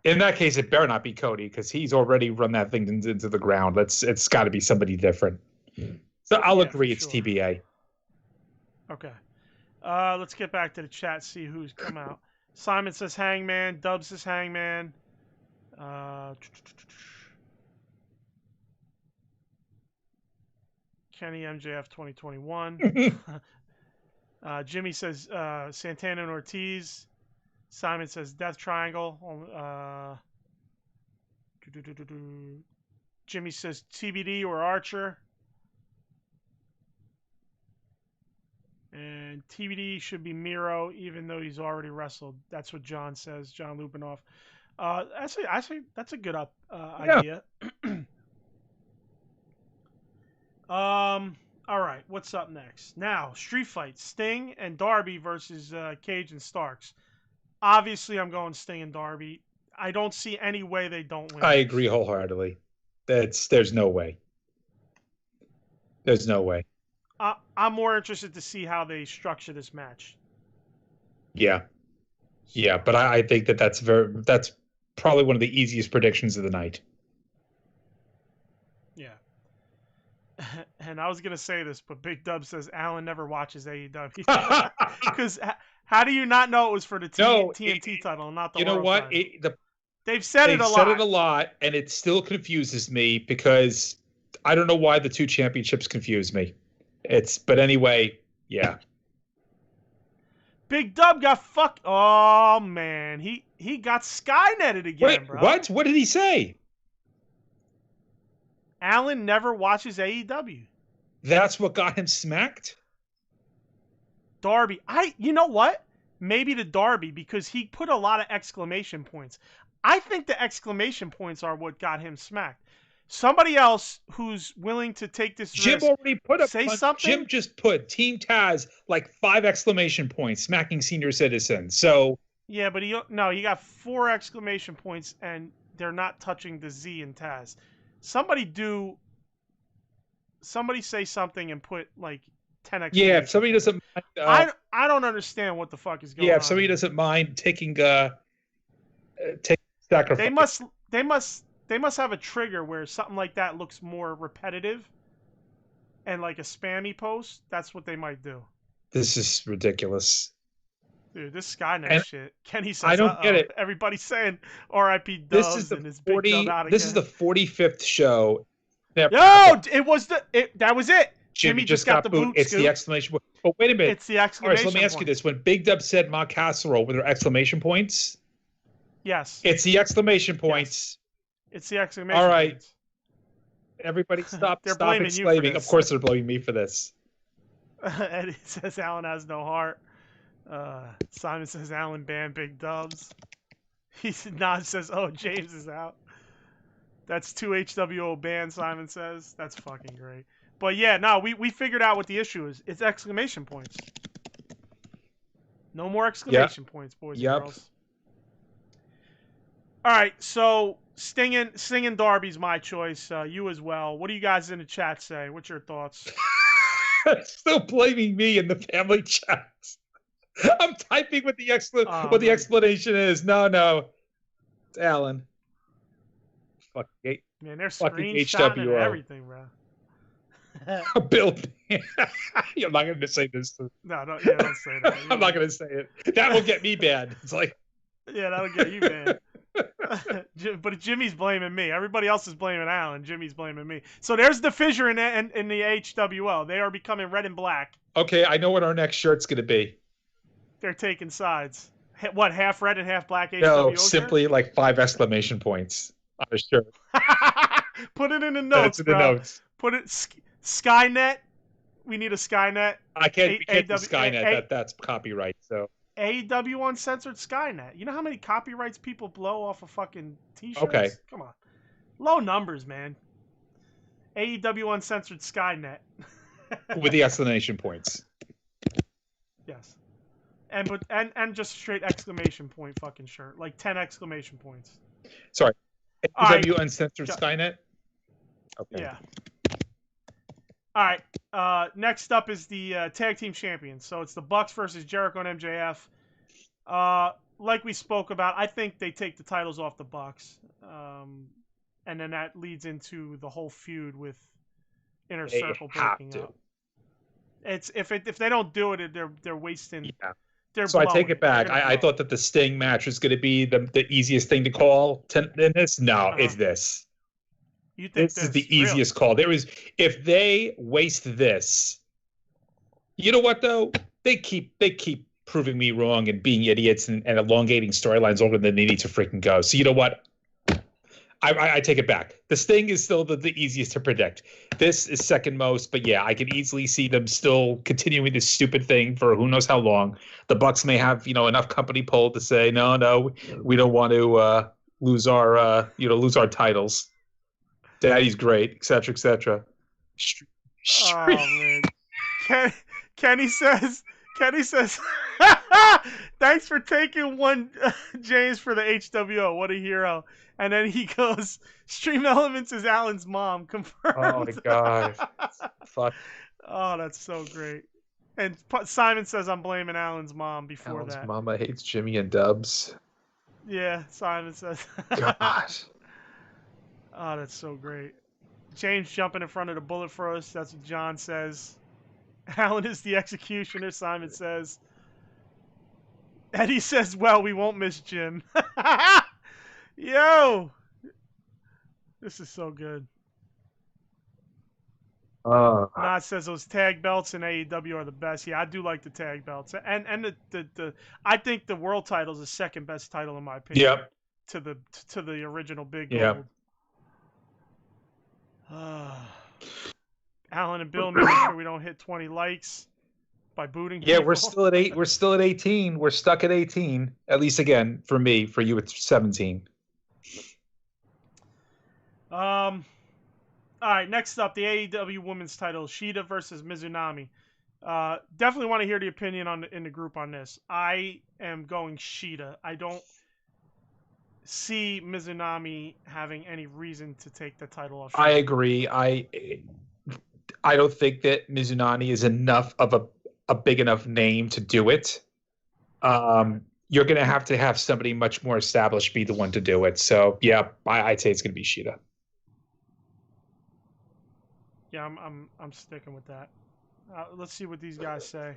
In that case, it better not be Cody because he's already run that thing into the ground. It's got to be somebody different. So I'll agree it's sure. TBA. Okay. Let's get back to the chat, see who's come out. Simon says Hangman. Dub says Hangman. Kenny MJF 2021. Jimmy says Santana and Ortiz. Simon says Death Triangle. Jimmy says TBD or Archer. And TBD should be Miro, even though he's already wrestled. That's what John says. John Lupinoff. Actually, that's a good idea. All right, what's up next? Now, street fight: Sting and Darby versus Cage and Starks. Obviously, I'm going Sting and Darby. I don't see any way they don't win. I agree wholeheartedly. There's no way. There's no way. I'm more interested to see how they structure this match. Yeah, but I think that's probably one of the easiest predictions of the night. Yeah. And I was gonna say this, but Big Dub says Alan never watches AEW because how do you not know it was for the TNT title and not the? You know what? They've said it a lot, and it still confuses me because I don't know why the two championships confuse me. But anyway, yeah. Big Dub got fucked. Oh man, he got Skynetted again, Wait, bro. What? What did he say? Alan never watches AEW. That's what got him smacked? Darby. You know what? Maybe the Darby because he put a lot of exclamation points. I think the exclamation points are what got him smacked. Somebody else who's willing to take this Jim risk, already put up. Say something. Jim just put Team Taz like 5 exclamation points, smacking senior citizens. So yeah, but he got 4 exclamation points, and they're not touching the Z in Taz. Somebody say something and put like 10 exclamation. Yeah, if somebody doesn't. I don't understand what the fuck is going on. Yeah, if somebody doesn't mind taking sacrifice. They must have a trigger where something like that looks more repetitive and like a spammy post. That's what they might do. This is ridiculous. Dude, this Skynet shit. Kenny says, I don't get it. Everybody's saying R.I.P. Dubs and his big dub out again. This is the 45th show. That was it. Jimmy just got the boot. It's the exclamation point. But wait a minute. It's the exclamation point. All right, so let me ask you this. When Big Dub said Ma Casserole, were there exclamation points? Yes. It's the exclamation points. Yes. It's the exclamation points. All right. Everybody stop exclaiming. Of course they're blaming me for this. Eddie says Alan has no heart. Simon says Alan banned Big Dubs. Nod says, oh, James is out. That's 2 HWO banned, Simon says. That's fucking great. But yeah, no, we figured out what the issue is. It's exclamation points. No more exclamation points, boys and girls. All right, so Sting and Darby's my choice. You as well. What do you guys in the chat say? What's your thoughts? Still blaming me in the family chat. I'm typing what the explanation is. No. It's Alan. Man, they're screenshotting and everything, bro. Bill. I'm not going to say this. No, don't say that. I'm not going to say it. That will get me bad. It's like, yeah, that'll get you bad. But Jimmy's blaming me. Everybody else is blaming Alan. Jimmy's blaming me. So there's the fissure in the HWO. They are becoming red and black. Okay, I know what our next shirt's going to be. They're taking sides. What, half red and half black HWO No, simply like 5 exclamation points on a shirt. Put it in the notes, in the notes. Put it Skynet. We need a Skynet. We can't do Skynet. That's copyright. So AEW Uncensored Skynet. You know how many copyrights people blow off of fucking t-shirts? Okay. Come on. Low numbers, man. AEW Uncensored Skynet. With the exclamation points. Yes. And just straight exclamation point fucking shirt. Like 10 exclamation points. Sorry. AEW Right. Uncensored Skynet? Okay. Yeah. All right. Next up is the tag team champions. So it's the Bucks versus Jericho and MJF. Like we spoke about, I think they take the titles off the Bucks. And then that leads into the whole feud with Inner Circle breaking up. It's if they don't do it, they're wasting. Yeah. So I take it back. I thought that the Sting match was going to be the easiest thing to call in this. No, it's this. You think this is the easiest call. If they waste this, you know what though? They keep proving me wrong and being idiots and elongating storylines longer than they need to freaking go. So you know what? I take it back. The Sting is still the easiest to predict. This is second most, but yeah, I could easily see them still continuing this stupid thing for who knows how long. The Bucks may have enough company pull to say no, we don't want to lose our titles. Daddy's great, etc., etc. Oh man, Kenny says, thanks for taking one, James, for the HWO. What a hero. And then he goes, Stream Elements is Alan's mom. Confirmed. Oh, my God. Fuck. Oh, that's so great. And Simon says, I'm blaming Alan's mom before Alan's that. mama hates Jimmy and Dubs. Yeah, Simon says. God. Oh, that's so great. James jumping in front of the bullet for us. That's what John says. Alan is the executioner, Simon says. Eddie says, well, we won't miss Jim. Yo! This is so good. Nod says those tag belts in AEW are the best. Yeah, I do like the tag belts. And the I think the world title is the second best title in my opinion. Yep. To the original Big Gold. Alan and Bill making sure we don't hit 20 likes by booting people. Yeah, we're still at 8. We're still at 18. We're stuck at 18. At least again for me. For you, it's 17. All right, next up, the AEW Women's title, Shida versus Mizunami. Definitely want to hear the opinion in the group on this. I am going Shida. I don't see Mizunami having any reason to take the title off Shida. I agree. I don't think that Mizunami is enough of a big enough name to do it. You're going to have somebody much more established be the one to do it. So, yeah, I'd say it's going to be Shida. Yeah, I'm sticking with that. Let's see what these guys say.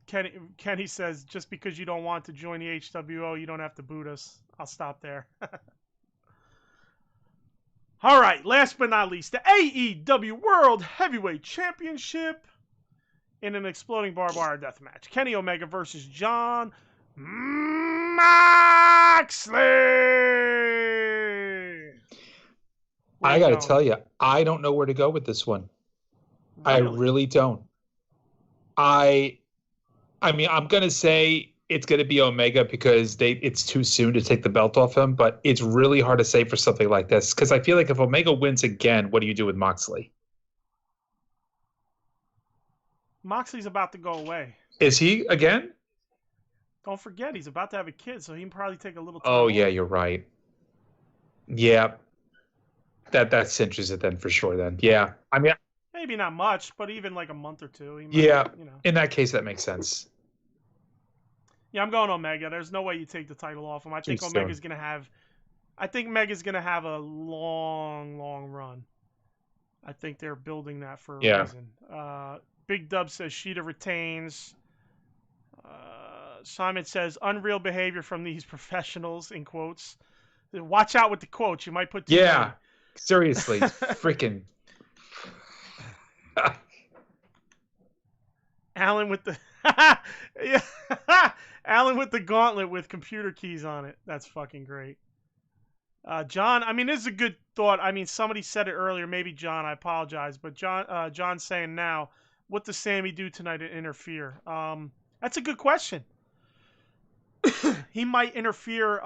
Kenny says, just because you don't want to join the HWO, you don't have to boot us. I'll stop there. All right, last but not least, the AEW World Heavyweight Championship in an exploding barbed wire death match. Kenny Omega versus John Moxley. I got to tell you, I don't know where to go with this one. Really? I really don't. I mean, I'm going to say it's going to be Omega because it's too soon to take the belt off him, but it's really hard to say for something like this because I feel like if Omega wins again, what do you do with Moxley? Moxley's about to go away. Is he again? Don't forget, he's about to have a kid, so he can probably take a little time. Oh, yeah, you're right. Yeah. That cinches it then for sure then. Yeah. I mean, maybe not much, but even like a month or two. He might, in that case, that makes sense. Yeah, I'm going Omega. There's no way you take the title off him. I think Mega's going to have a long, long run. I think they're building that for a Yeah. reason. Big Dub says Shida retains. Simon says unreal behavior from these professionals, in quotes. Watch out with the quotes. You might put too Yeah. many. Seriously. Freaking. Alan with the yeah. Alan with the gauntlet with computer keys on it. That's fucking great. John, I mean, this is a good thought. I mean, somebody said it earlier. Maybe John. I apologize, but John's saying now, what does Sammy do tonight to interfere? That's a good question. He might interfere.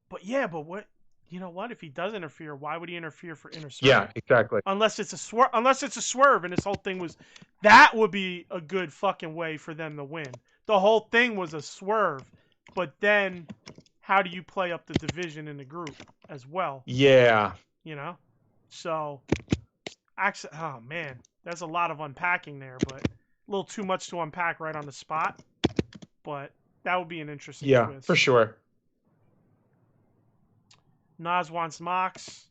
But what? You know what? If he does interfere, why would he interfere for inner circle? Yeah, exactly. Unless it's a swerve, and this whole thing was, that would be a good fucking way for them to win. The whole thing was a swerve, but then how do you play up the division in the group as well? Yeah. You know? So, actually, oh man, there's a lot of unpacking there, but a little too much to unpack right on the spot. But that would be an interesting twist. For sure. Nas wants Mox.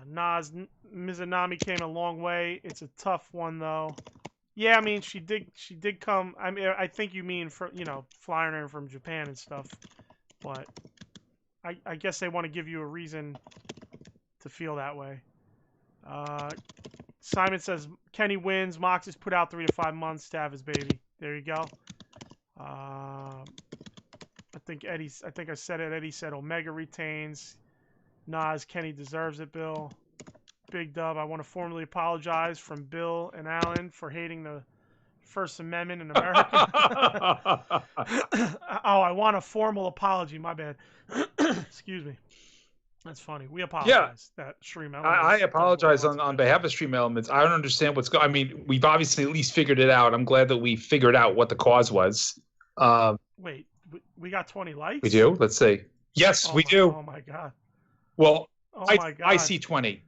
Mizunami came a long way. It's a tough one though. Yeah, I mean she did come. I mean, I think you mean for flying her from Japan and stuff. But I guess they want to give you a reason to feel that way. Simon says Kenny wins. Mox is put out 3 to 5 months to have his baby. There you go. I think I said it. Eddie said Omega retains. Nas, Kenny deserves it, Bill. Big Dub, I want to formally apologize from Bill and Alan for hating the First Amendment in America. Oh, I want a formal apology. My bad. Excuse me. That's funny. We apologize. That Stream Elements. I apologize on behalf of Stream Elements. I don't understand what's going on. I mean, we've obviously at least figured it out. I'm glad that we figured out what the cause was. Wait, we got 20 likes? We do? Let's see. Yes, we do. Oh, my God. Well, my God. I see 20.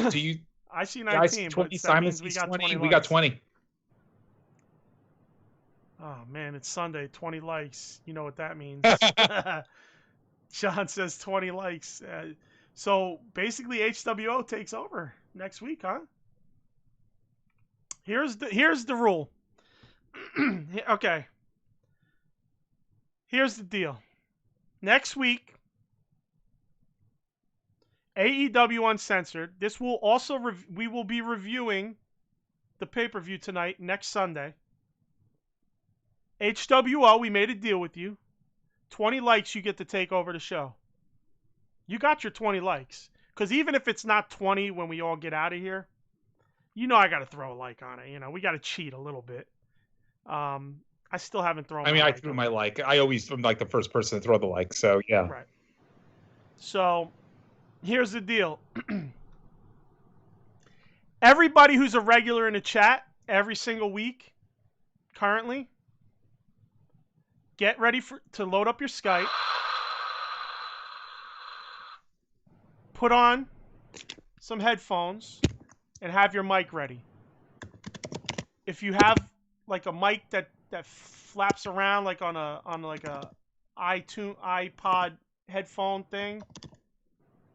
Do you? I see 19. I see 20. Simon sees 20. We got 20. Oh, man, it's Sunday. 20 likes. You know what that means. John says 20 likes. So, basically, HWO takes over next week, huh? Here's the rule. Okay. Here's the deal. Next week, AEW Uncensored. This will also we will be reviewing the pay-per-view tonight, next Sunday. HWO, we made a deal with you. 20 likes, you get to take over the show. You got your 20 likes. Because even if it's not 20 when we all get out of here, I got to throw a like on it. We got to cheat a little bit. I still haven't thrown. I threw my like. I always am like the first person to throw the like. So yeah. Right. So, here's the deal. Everybody who's a regular in the chat every single week, currently, get ready to load up your Skype. Put on some headphones and have your mic ready. If you have like a mic that flaps around like on a iPod headphone thing,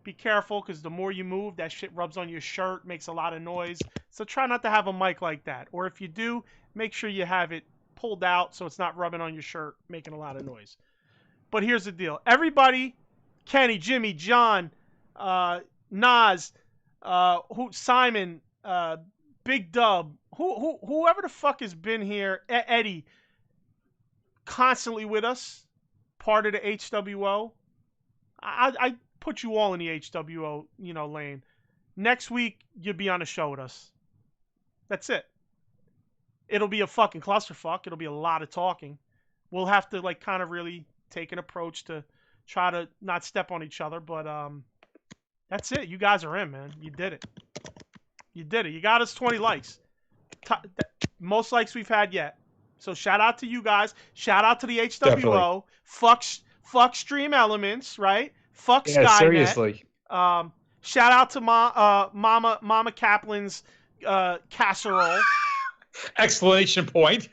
be careful because the more you move, that shit rubs on your shirt, makes a lot of noise. So try not to have a mic like that. Or if you do, make sure you have it pulled out so it's not rubbing on your shirt, making a lot of noise. But here's the deal. Everybody, Kenny, Jimmy, John, Nas, Simon, Big Dub, whoever the fuck has been here, Eddie, constantly with us, part of the HWO. I put you all in the HWO, lane. Next week, you'll be on the show with us. That's it. It'll be a fucking clusterfuck. It'll be a lot of talking. We'll have to kind of really take an approach to try to not step on each other, but that's it. You guys are in, man. You did it. You did it. You got us 20 likes. Most likes we've had yet. So shout out to you guys. Shout out to the HWO. Definitely. Fuck Stream Elements, right? Fuck Skynet. Seriously. Shout out to Mama Kaplan's casserole. Exclamation point.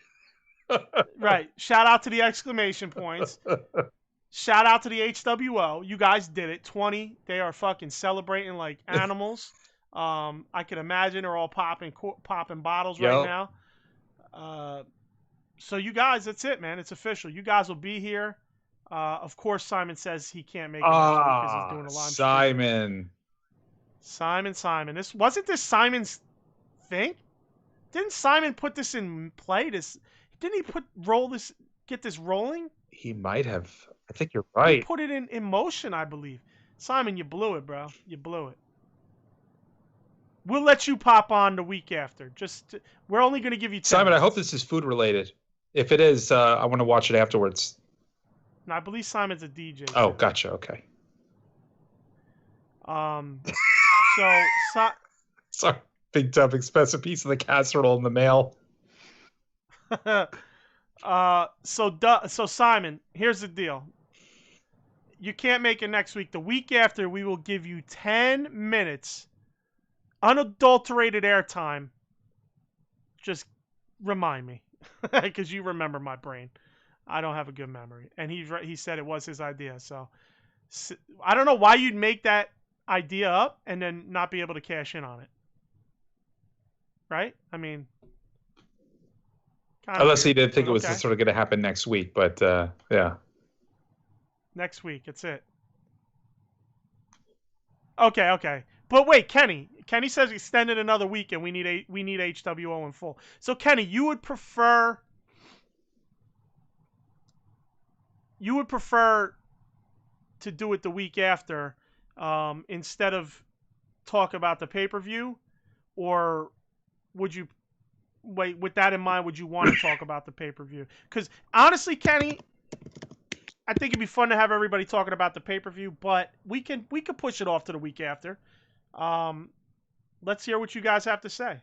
Right. Shout out to the exclamation points. Shout out to the HWO. You guys did it. 20. They are fucking celebrating like animals. I can imagine they're all popping bottles right now. So you guys, that's it, man. It's official. You guys will be here. Of course, Simon says he can't make it next week because he's doing a live stream. Simon. Wasn't this Simon's thing? Didn't Simon put this in play? Didn't he get this rolling? He might have. I think you're right. He put it in motion, I believe. Simon, you blew it, bro. You blew it. We'll let you pop on the week after. We're only going to give you 10 Simon, minutes. I hope this is food related. If it is, I want to watch it afterwards. No, I believe Simon's a DJ. Oh, gotcha. Okay. Sorry, big dumb expensive piece of the casserole in the mail. So Simon, here's the deal. You can't make it next week. The week after, we will give you 10 minutes, unadulterated airtime. Just remind me, because you remember my brain. I don't have a good memory, and he said it was his idea. So I don't know why you'd make that idea up and then not be able to cash in on it. Right? I mean, unless he didn't think it was sort of going to happen next week, but yeah. Next week, that's it. Okay. But wait, Kenny says extended another week and we need HWO in full. So Kenny, you would prefer to do it the week after instead of talk about the pay-per-view, or would you wait, with that in mind, would you want to talk about the pay-per-view? Because honestly, Kenny, I think it'd be fun to have everybody talking about the pay-per-view, but we could push it off to the week after. Let's hear what you guys have to say.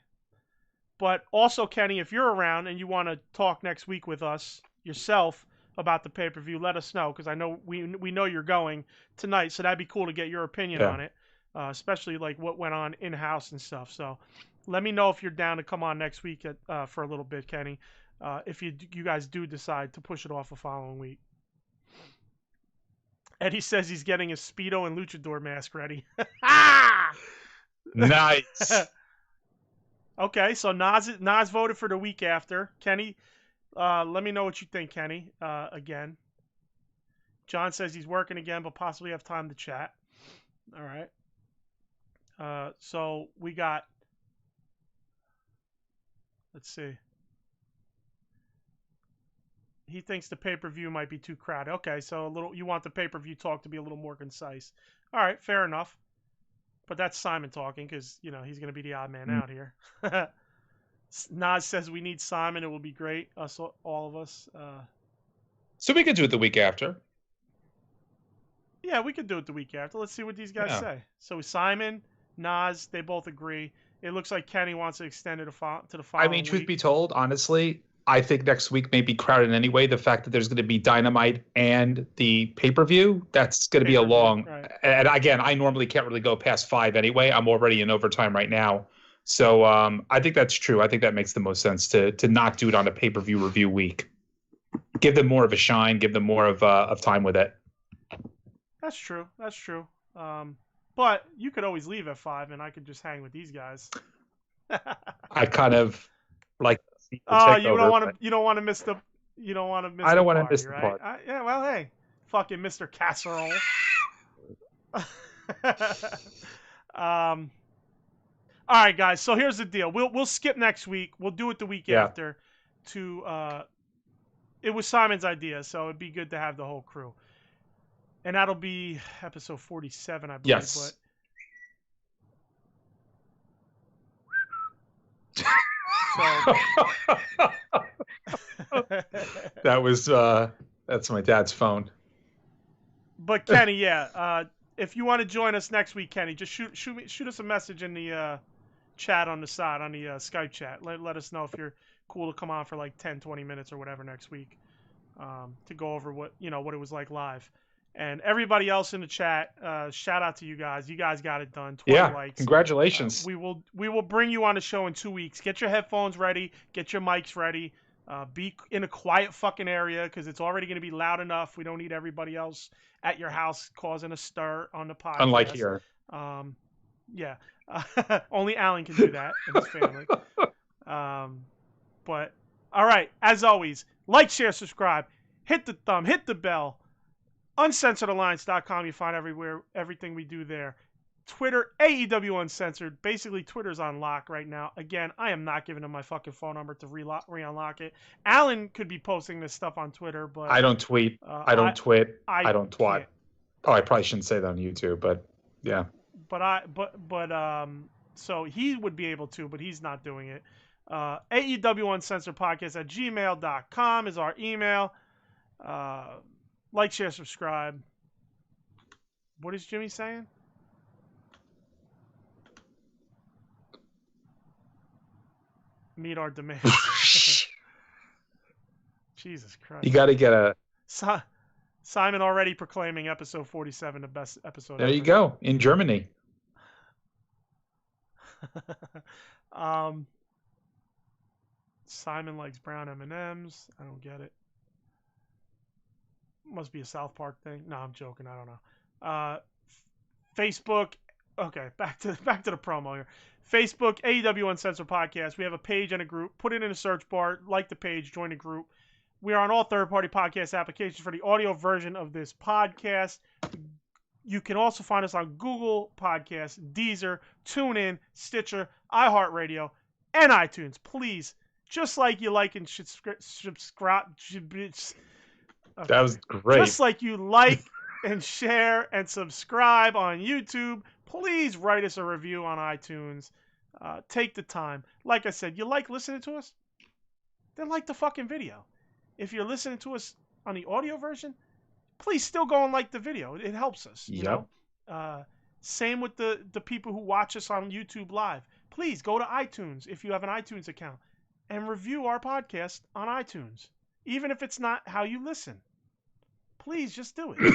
But also, Kenny, if you're around and you want to talk next week with us yourself about the pay-per-view, let us know, because I know we know you're going tonight, so that'd be cool to get your opinion on it, especially like what went on in-house and stuff. So let me know if you're down to come on next week for a little bit, Kenny, if you guys do decide to push it off the following week. Eddie says he's getting his Speedo and Luchador mask ready. Nice. Okay, so Nas voted for the week after. Kenny, let me know what you think, Kenny, again. John says he's working again, but possibly have time to chat. All right. So we got, let's see. He thinks the pay-per-view might be too crowded. Okay, so you want the pay-per-view talk to be a little more concise. All right, fair enough. But that's Simon talking, because he's going to be the odd man out here. Nas says we need Simon. It will be great. All of us. So we could do it the week after. Yeah, we could do it the week after. Let's see what these guys say. So Simon, Nas, they both agree. It looks like Kenny wants to extend it to the following I mean, truth be told, honestly, I think next week may be crowded anyway. The fact that there's going to be Dynamite and the pay-per-view, that's going to be a long. Right. And again, I normally can't really go past 5 anyway. I'm already in overtime right now. So I think that's true. I think that makes the most sense to not do it on a pay-per-view review week. Give them more of a shine. Give them more of time with it. That's true. But you could always leave at 5, and I could just hang with these guys. I kind of like. Oh, you don't want to miss the. You don't want to miss. I don't want to party, miss the right? part. Yeah. Well, hey, fucking Mr. Casserole. All right, guys. So here's the deal. We'll skip next week. We'll do it the week after. It was Simon's idea, so it'd be good to have the whole crew. And that'll be episode 47, I believe. Yes. That's my dad's phone. But Kenny, if you want to join us next week, Kenny, just shoot us a message in the chat on the side, on the Skype chat. Let us know if you're cool to come on for like 10, 20 minutes or whatever next week to go over what it was like live. And everybody else in the chat, shout out to you guys. You guys got it done. 20 likes. Congratulations. We will bring you on the show in 2 weeks. Get your headphones ready. Get your mics ready. Be in a quiet fucking area because it's already going to be loud enough. We don't need everybody else at your house causing a stir on the podcast. Unlike here. Yeah. Only Alan can do that and his family. But, all right, as always, like, share, subscribe, hit the thumb, hit the bell. UncensoredAlliance.com, you find everything we do there. Twitter, AEW Uncensored. Basically, Twitter's on lock right now. Again, I am not giving him my fucking phone number to re-unlock it. Alan could be posting this stuff on Twitter, but I don't tweet. I don't twit. I don't twat. Can't. Oh, I probably shouldn't say that on YouTube, but yeah. So he would be able to, but he's not doing it. AEW Uncensored Podcast at gmail.com is our email. Like, share, subscribe. What is Jimmy saying? Meet our demands. Jesus Christ. You got to get a... Simon already proclaiming episode 47 the best episode There ever. you go. In Germany. Simon likes brown M&Ms. I don't get it. Must be a South Park thing. No, I'm joking. I don't know. Facebook. Okay, back to the promo here. Facebook, AEW Uncensored Podcast. We have a page and a group. Put it in a search bar. Like the page. Join the group. We are on all third-party podcast applications for the audio version of this podcast. You can also find us on Google Podcasts, Deezer, TuneIn, Stitcher, iHeart and iTunes. Please, just like you like and subscribe. Okay. That was great. Just like you like and share and subscribe on YouTube, please write us a review on iTunes. Take the time. Like I said, you like listening to us? Then like the fucking video. If you're listening to us on the audio version, please still go and like the video. It helps us. You know? Same with the people who watch us on YouTube Live. Please go to iTunes if you have an iTunes account and review our podcast on iTunes. Even if it's not how you listen. Please just do it.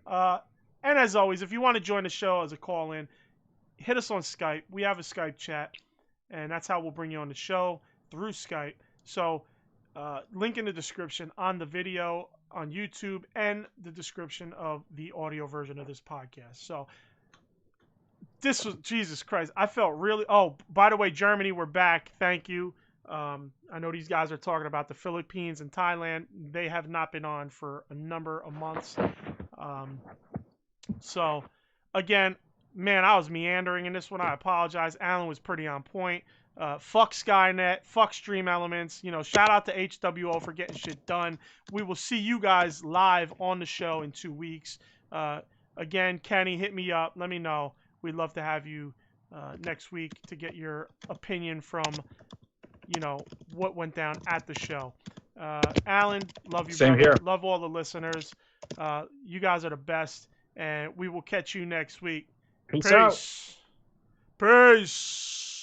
And as always, if you want to join the show as a call-in, hit us on Skype. We have a Skype chat, and that's how we'll bring you on the show, through Skype. So, link in the description on the video on YouTube and the description of the audio version of this podcast. So, this was, Jesus Christ, I felt really, oh, by the way, Germany, we're back. Thank you. I know these guys are talking about the Philippines and Thailand. They have not been on for a number of months. So, again, man, I was meandering in this one. I apologize. Alan was pretty on point. Fuck Skynet. Fuck Stream Elements. You know, shout out to HWO for getting shit done. We will see you guys live on the show in 2 weeks. Again, Kenny, hit me up. Let me know. We'd love to have you next week to get your opinion from, you know, what went down at the show. Alan, love you, Same brother. here. Love all the listeners. You guys are the best, and we will catch you next week. Peace out. Peace.